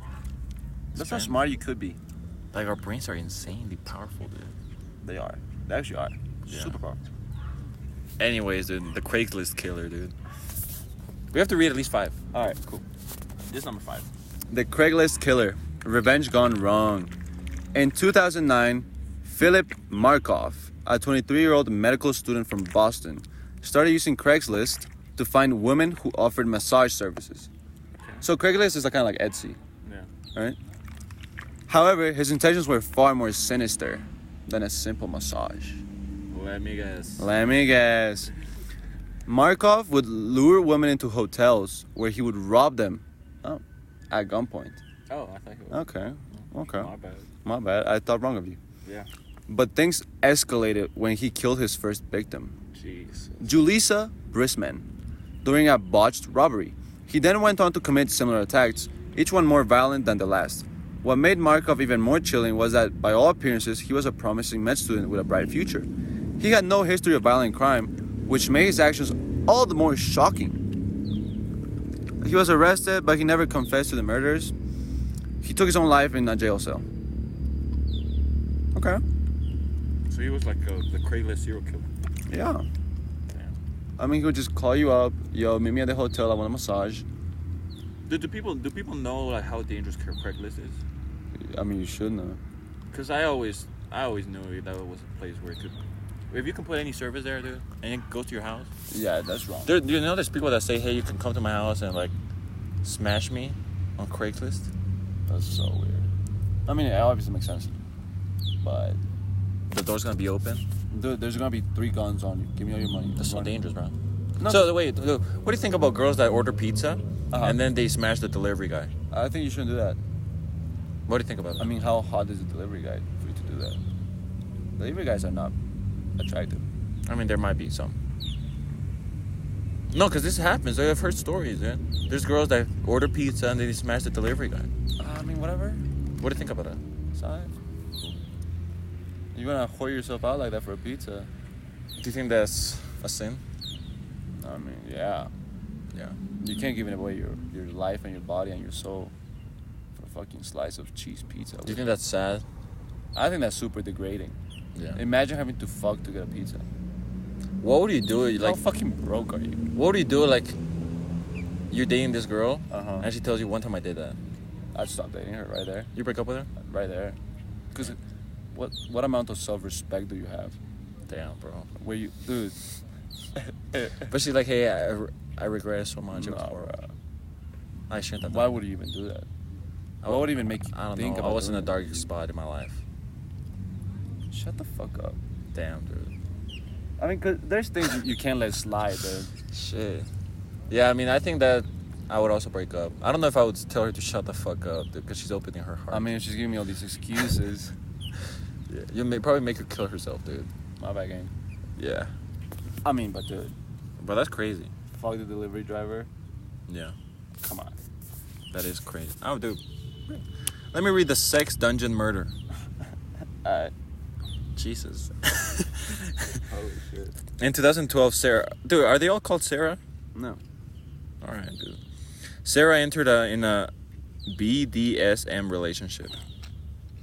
That's how smart you could be. Like our brains are insanely powerful, dude. They are. They actually are. Yeah. Super powerful. Anyways, dude, the Craigslist killer, dude. We have to read at least 5. All right, cool. This number 5. The Craigslist killer. Revenge gone wrong. In 2009, Philip Markoff, a 23-year-old medical student from Boston, started using Craigslist to find women who offered massage services. Okay. So Craigslist is kind of like Etsy, Yeah. right? However, his intentions were far more sinister than a simple massage. Let me guess. Markov would lure women into hotels where he would rob them at gunpoint. Oh, I thought he was. Okay. My bad. My bad. I thought wrong of you. Yeah. But things escalated when he killed his first victim, Jesus. Julissa Brisman, during a botched robbery. He then went on to commit similar attacks, each one more violent than the last. What made Markov even more chilling was that, by all appearances, he was a promising med student with a bright future. He had no history of violent crime, which made his actions all the more shocking. He was arrested, but he never confessed to the murders. He took his own life in a jail cell. Okay. So he was like the Craigslist serial killer. Yeah. Damn. I mean, he would just call you up, yo, meet me at the hotel, I want a massage. Do people know like how dangerous Craigslist is? I mean, you should know. Cause I always knew that was a place where it could. If you can put any service there, dude, and it goes to your house. Yeah, that's wrong. Do you know there's people that say, hey, you can come to my house and like smash me on Craigslist? That's so weird. I mean, it obviously makes sense. But, The door's gonna be open. dude, there's gonna be 3 guns on you. Give me all your money. That's so Run. dangerous, bro. No. So wait, look, what do you think about girls that order pizza and then they smash the delivery guy? I think you shouldn't do that. What do you think about that? I mean, how hot is the delivery guy for you to do that? Delivery guys are not attractive. I mean, there might be some. No, because this happens. I've heard stories, man. There's girls that order pizza and then they smash the delivery guy. I mean, whatever. What do you think about that? Sorry. You're gonna whore yourself out like that for a pizza. Do you think that's a sin? I mean, yeah. Yeah. You can't give away your life and your body and your soul for a fucking slice of cheese pizza. Do you think that's sad? I think that's super degrading. Yeah. Imagine having to fuck to get a pizza. What would you do? How Like, fucking broke are you? what would you do? Like, you're dating this girl, Uh-huh. and she tells you, one time I did that. I'd stop dating her right there. You break up with her? Right there. Because what amount of self-respect do you have? Damn, bro. Where you... Dude. But she's like, hey, I regret it so much. It was No, horrible. bro. I shouldn't have Why done it. would you even do that? What would even make you I don't think know. about I was in a doing dark spot in my life. that? Shut the fuck up. Damn, dude. I mean, cause there's things you can't let slide, dude. Shit. Yeah, I mean, I think that I would also break up. I don't know if I would tell her to shut the fuck up, dude, because she's opening her heart. I mean, if she's giving me all these excuses. Yeah, you may probably make her kill herself, dude. My bad game. Yeah. I mean, but dude, But that's crazy. fuck the delivery driver. Yeah. Come on. That is crazy. Oh, dude. Let me read the sex dungeon murder. Jesus. Holy shit. In 2012, Sarah... Dude, are they all called Sarah? No. Alright, dude. Sarah entered in a BDSM relationship.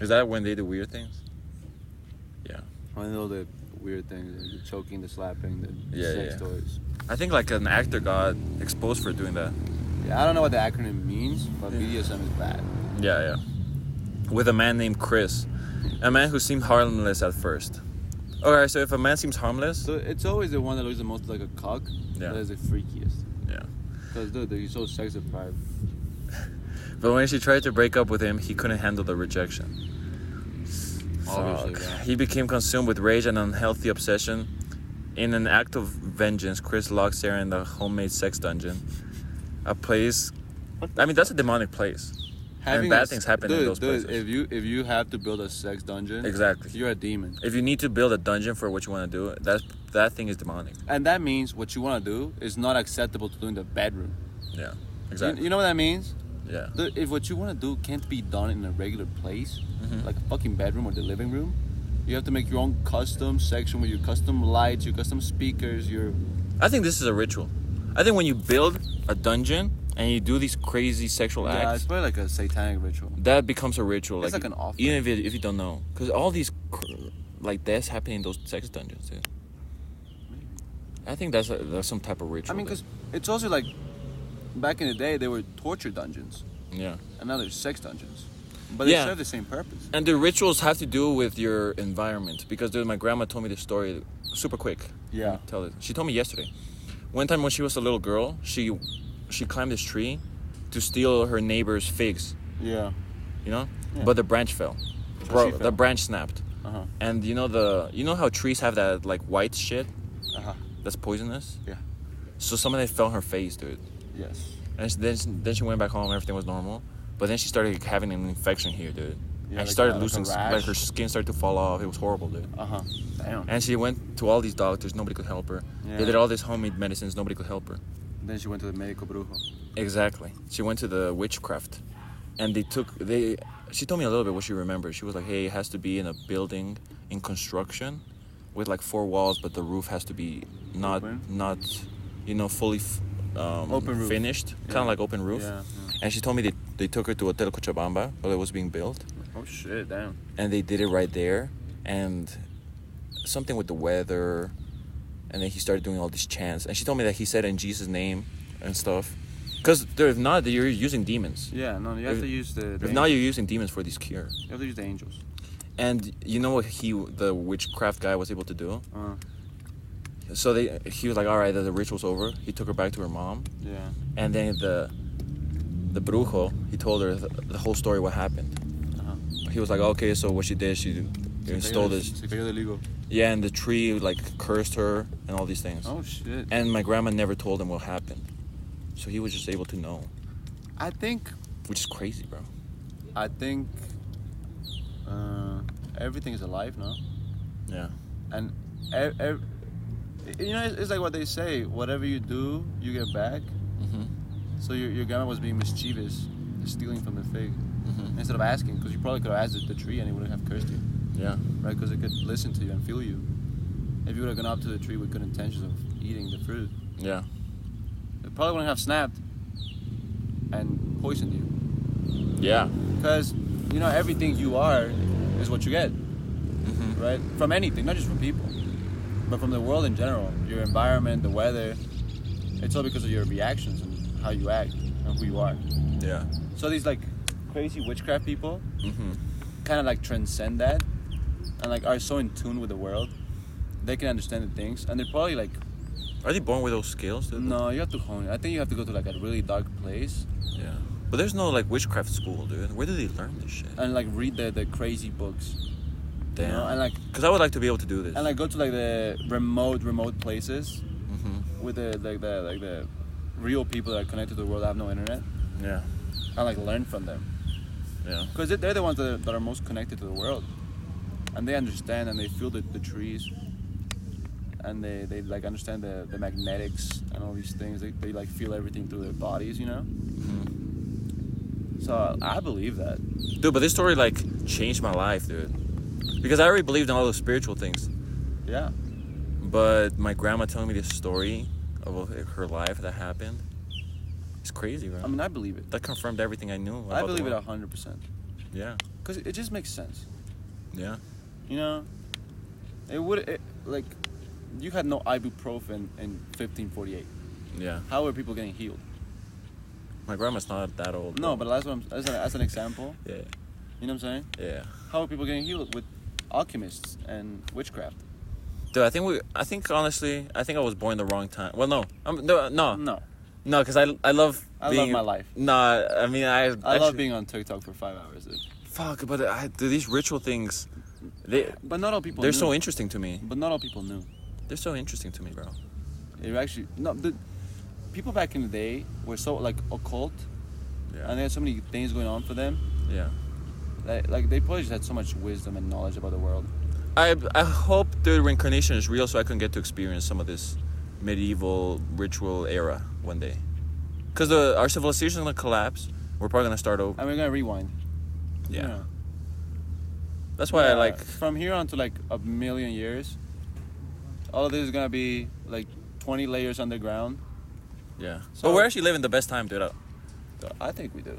Is that when they do weird things? Yeah. I know the weird things, the choking, the slapping, the Yeah, sex yeah. toys. I think like an actor got exposed for doing that. Yeah, I don't know what the acronym means, but BDSM is bad. Yeah, yeah. With a man named Chris. A man who seemed harmless at first. Okay, so if a man seems harmless... So it's always the one that looks the most like a cock Yeah. that is the freakiest. Yeah. Because, dude, he's so sex deprived. But when she tried to break up with him, he couldn't handle the rejection. Obviously, Fuck. yeah. He became consumed with rage and unhealthy obsession. In an act of vengeance, Chris locked Sarah in the homemade sex dungeon. A place... I mean, that's a demonic place. And bad things happen in those places. If you have to build a sex dungeon, Exactly. you're a demon. If you need to build a dungeon for what you want to do, that thing is demonic. And that means what you want to do is not acceptable to do in the bedroom. Yeah, exactly. You know what that means? Yeah. Dude, if what you want to do can't be done in a regular place, Mm-hmm. like a fucking bedroom or the living room, you have to make your own custom section with your custom lights, your custom speakers, your... I think this is a ritual. I think when you build a dungeon and you do these crazy sexual Yeah, acts, it's probably like a satanic ritual. that becomes a ritual. It's like an offering. Even if you don't know, because all these like deaths happen in those sex dungeons. Dude. I think that's some type of ritual. I mean, there. because it's also like back in the day, they were torture dungeons. Yeah. And now they're sex dungeons. But they serve the same purpose. And the rituals have to do with your environment. Because dude, my grandma told me this story super quick. Yeah. Tell it. She told me yesterday. One time when she was a little girl, she climbed this tree to steal her neighbor's figs. Yeah. You know? Yeah. But the branch fell. So The branch snapped. Uh-huh. And you know how trees have that like white shit? Uh-huh. That's poisonous? Yeah. So some of it fell on her face, dude. Yes. And then she went back home, everything was normal. But then she started having an infection here, dude. Yeah, and she started like losing, like her skin started to fall off. It was horrible, dude. Uh-huh. Damn. And she went to all these doctors, nobody could help her. Yeah. They did all these homemade medicines, nobody could help her. Then she went to the médico brujo. Exactly. She went to the witchcraft. And she told me a little bit what she remembered. She was like, hey, it has to be in a building in construction with like 4 walls, but the roof has to be not fully open roof. Finished. Kind of like open roof. Yeah. And she told me they took her to Hotel Cochabamba while it was being built. Oh shit, damn. And they did it right there. And something with the weather. And then he started doing all these chants. And she told me that he said in Jesus' name and stuff. Because if not, you're using demons. Yeah, no, you have to use the If not, you're using demons for this cure. You have to use the angels. And you know what the witchcraft guy was able to do? So he was like, all right, the ritual's over. He took her back to her mom. Yeah. And then the brujo, he told her the whole story, what happened. He was like, okay, so what she did, she stole this. Yeah, and the tree like cursed her and all these things. Oh shit. And my grandma never told him what happened. So he was just able to know. I think. Which is crazy, bro. I think everything is alive now. Yeah. And it's like what they say. Whatever you do, you get back. Mm-hmm. So your grandma was being mischievous, stealing from the fig. Mm-hmm. Instead of asking, because you probably could have asked the tree and it wouldn't have cursed you. Yeah. Right? Because it could listen to you and feel you. If you would have gone up to the tree with good intentions of eating the fruit, Yeah. it probably wouldn't have snapped and poisoned you. Yeah. Because, everything you are is what you get. Mm-hmm. Right? From anything, not just from people, but from the world in general. Your environment, the weather. It's all because of your reactions and how you act and who you are. Yeah. So these like crazy witchcraft people Mm-hmm. kind of like transcend that and like are so in tune with the world. They can understand the things, and they're probably like. Are they born with those skills, dude? No, you have to hone it. I think you have to go to like a really dark place. Yeah. But there's no like witchcraft school, dude. Where do they learn this shit? And like read the crazy books. Damn. And like. Because I would like to be able to do this. And like go to like the remote places. Mm-hmm. With the real people that are connected to the world that have no internet. Yeah. And like learn from them. Yeah. Because they're the ones that are most connected to the world. And they understand and they feel the trees. And they like understand the magnetics and all these things. They like feel everything through their bodies, Mm-hmm. So I believe that. Dude, but this story like changed my life, dude. Because I already believed in all those spiritual things. Yeah. But my grandma telling me this story of her life that happened, it's crazy, bro. I mean, I believe it. That confirmed everything I knew. I believe it about 100%. Yeah. Because it just makes sense. Yeah. Like, you had no ibuprofen in 1548. Yeah. How were people getting healed? My grandma's not that old. No, bro. but as an example. Yeah. You know what I'm saying? Yeah. How are people getting healed? With alchemists and witchcraft. Dude, I think honestly, I was born in the wrong time. Well, no. No, because I love I love being, my life. No, I mean, I love being on TikTok for 5 hours, dude. Fuck, but dude, these ritual things, But not all people they're knew. so interesting to me. But not all people knew. They're so interesting to me, bro. The people back in the day were so like occult, Yeah. and they had so many things going on for them. Yeah. Like they probably just had so much wisdom and knowledge about the world. I hope the reincarnation is real so I can get to experience some of this medieval ritual era one day. Because our civilization is going to collapse. We're probably going to start over. And we're gonna rewind. Yeah. That's why I like... From here on to like a million years, all of this is gonna be like 20 layers underground. Yeah. So but we're actually living the best time, dude. I think we do.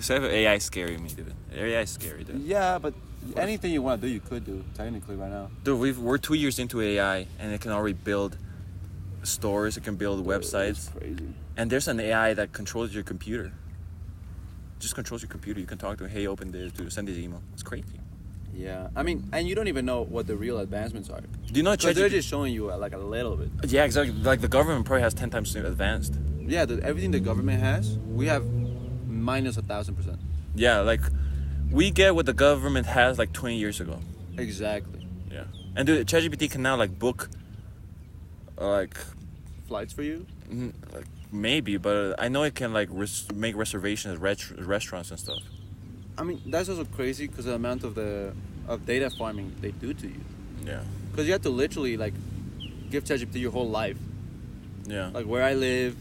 AI is scary me, dude. AI is scary, dude. Yeah, but anything you want to do, you could do technically right now. Dude, we're 2 years into AI, and it can already build stores. It can build websites. That's crazy. And there's an AI that controls your computer. Just controls your computer. You can talk to it. Hey, open this. Send this email. It's crazy. Yeah, I mean, and you don't even know what the real advancements are. Do you know Because they're just showing you like a little bit. Yeah, exactly. Like the government probably has 10 times advanced. Yeah, everything the government has, we have minus 1,000%. Yeah, like we get what the government has like 20 years ago. Exactly. Yeah. And dude, ChatGPT can now like book, like Flights for you? like maybe, but I know it can like make reservations at restaurants and stuff. I mean, that's also crazy because the amount of data farming they do to you. Yeah. Because you have to literally like give ChatGPT your whole life. Yeah. Like where I live,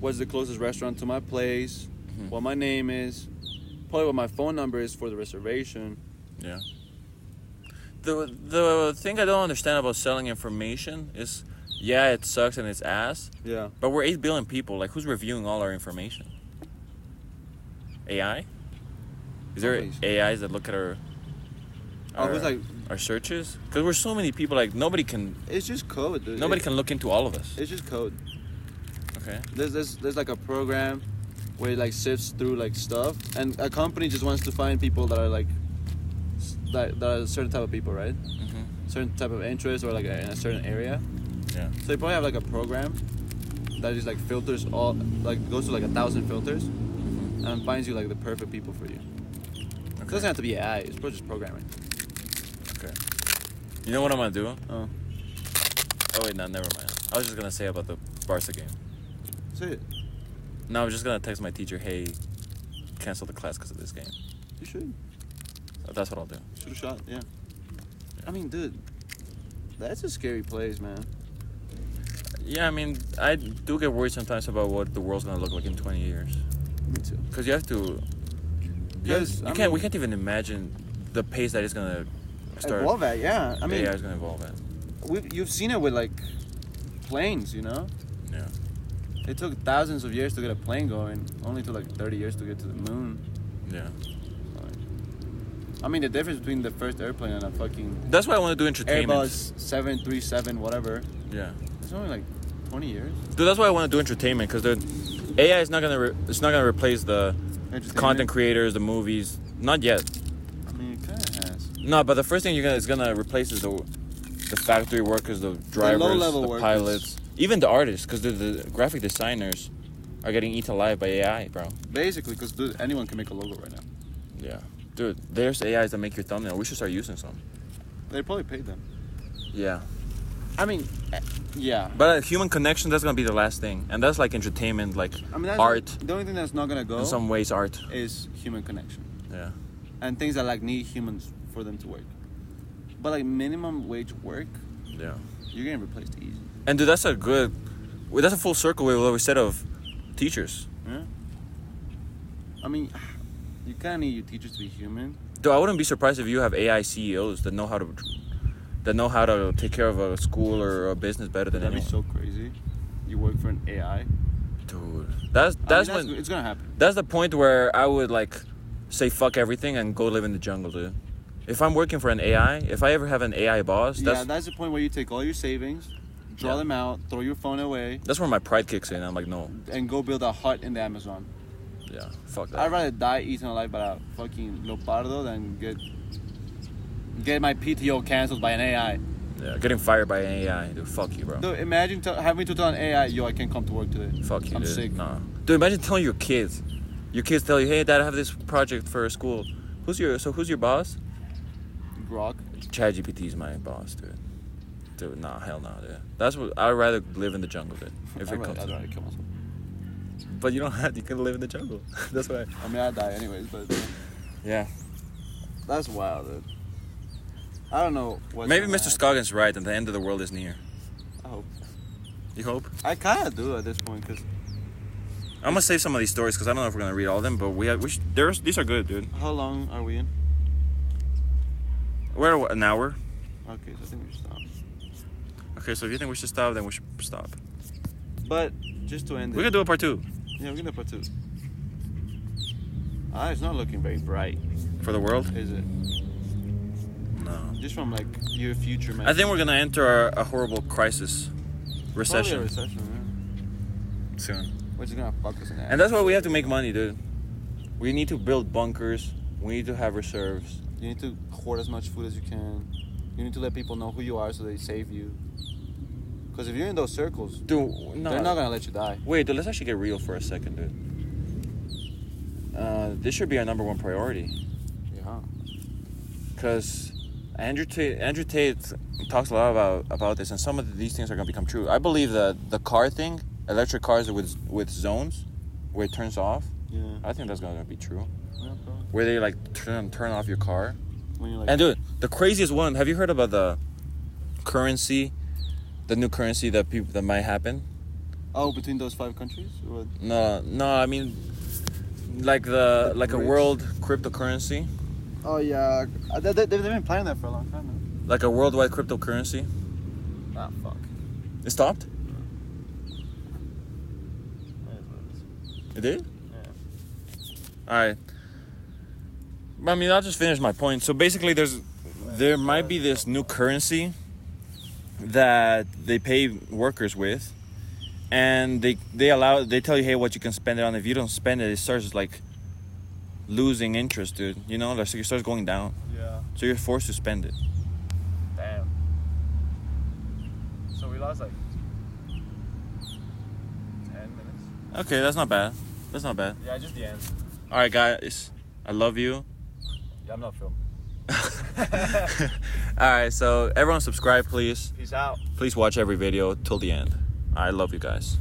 what's the closest restaurant to my place, what my name is, probably what my phone number is for the reservation. Yeah. The thing I don't understand about selling information is, yeah, it sucks and it's ass. Yeah. But we're 8 billion people. Like, who's reviewing all our information? AI? Is there AIs that look at our searches? Because we're so many people. Like nobody can. It's just code, dude. Nobody can look into all of us. It's just code. Okay. There's like a program where it like sifts through like stuff, and a company just wants to find people that are like that are a certain type of people, right? Certain type of interest or like in a certain area. Yeah. So they probably have like a program that just like filters all, like goes to like 1,000 filters, and finds you like the perfect people for you. It doesn't have to be AI. It's probably just programming. Okay. You know what I'm gonna do? Oh. Oh wait, no, never mind. I was just gonna say about the Barca game. Say it. No, I was just gonna text my teacher, hey, cancel the class because of this game. You should. That's what I'll do. Shoot a shot. Yeah. I mean, dude, that's a scary place, man. Yeah, I mean, I do get worried sometimes about what the world's gonna look like in 20 years. Me too. Because you have to. We can't even imagine the pace that it's gonna start. Evolve at, yeah. I mean, AI is gonna evolve at. You've seen it with like planes, you know. Yeah. It took thousands of years to get a plane going. Only took like 30 years to get to the moon. Yeah. I mean, the difference between the first airplane and a fucking. That's why I want to do entertainment. Airbus 737, whatever. Yeah. It's only like 20 years. Dude, that's why I want to do entertainment, because the AI is not gonna it's not gonna replace the content creators, the movies. Not yet. I mean, it kind of has. No, but the first thing it's gonna replace is the factory workers, the drivers, the pilots, even the artists, because the graphic designers are getting eaten alive by AI, bro. Basically, because anyone can make a logo right now. Yeah. Dude, there's AIs that make your thumbnail. We should start using some. They probably paid them. Yeah. I mean, yeah. But human connection, that's gonna be the last thing, and that's like entertainment, like art. The only thing that's not gonna go. In some ways, art is human connection. Yeah. And things that like need humans for them to work. But like minimum wage work. Yeah. You're getting replaced easy. And dude, that's a full circle with what we said of teachers. Yeah. I mean, you kind of need your teachers to be human. Dude, I wouldn't be surprised if you have AI CEOs that know how to take care of a school or a business better than anyone. That'd be so crazy. You work for an AI. Dude, that's when it's gonna happen. That's the point where I would like say fuck everything and go live in the jungle, dude. If I'm working for an AI, if I ever have an AI boss, that's the point where you take all your savings, draw them out, throw your phone away. That's where my pride kicks in. I'm like, no. And go build a hut in the Amazon. Yeah, fuck that. I'd rather die eaten alive by a fucking leopardo than get my PTO canceled by an AI. Yeah, getting fired by an AI, dude. Fuck you, bro. Dude, imagine having to tell an AI, yo, I can't come to work today. Fuck you, I'm dude. sick. Nah. Dude, imagine telling your kids. Your kids tell you, hey, Dad, I have this project for school. Who's your boss? Grok. ChatGPT is my boss, dude. Dude, nah, hell no, dude. That's what I'd rather live in the jungle, dude. If I'd rather kill myself. But you don't have. You can live in the jungle. That's why. I mean, I'd die anyways, but. Yeah. That's wild, dude. I don't know what. Maybe Mr. Scoggins right, and the end of the world is near. I hope. You hope? I kind of do at this point, because. I'm gonna save some of these stories because I don't know if we're gonna read all of them, but these are good, dude. How long are we in? We're an hour. Okay, so I think we should stop. Okay, so if you think we should stop, then we should stop. But just to end it. We can do a part 2. Yeah, we're gonna do part 2. It's not looking very bright. For the world? Is it? No. Just from like your future, man. I think we're gonna enter a horrible crisis. recession. Probably a recession, Soon. which is gonna fuck us in the ass. And that's why we have to make money, dude. We need to build bunkers. We need to have reserves. You need to hoard as much food as you can. You need to let people know who you are so they save you. Because if you're in those circles, Dude, no. they're not gonna let you die. Wait, dude, let's actually get real for a second, dude. This should be our number one priority. Yeah. Because Andrew Tate talks a lot about this, and some of these things are gonna become true. I believe that the car thing, electric cars with zones, where it turns off. Yeah. I think that's gonna be true. Yeah, bro. Where they like turn off your car. When you're like, And dude, the craziest one. Have you heard about the currency, the new currency that might happen? oh, between those 5 countries? Or what? No. I mean, like a BRICS? world cryptocurrency, Oh yeah, they've been planning that for a long time now. like a worldwide cryptocurrency. Ah, fuck. It stopped. That is what it is. It did. Yeah. All right. I mean, I'll just finish my point. So basically, there might be this new currency that they pay workers with, and they tell you, hey, what you can spend it on. If you don't spend it, it starts like losing interest, dude. You know, like, so it starts going down. Yeah. So you're forced to spend it. Damn. So we lost like 10 minutes. Okay, that's not bad. That's not bad. Yeah, just the end. All right, guys. I love you. Yeah, I'm not filming. All right, so everyone subscribe, please. Peace out. Please watch every video till the end. I love you guys.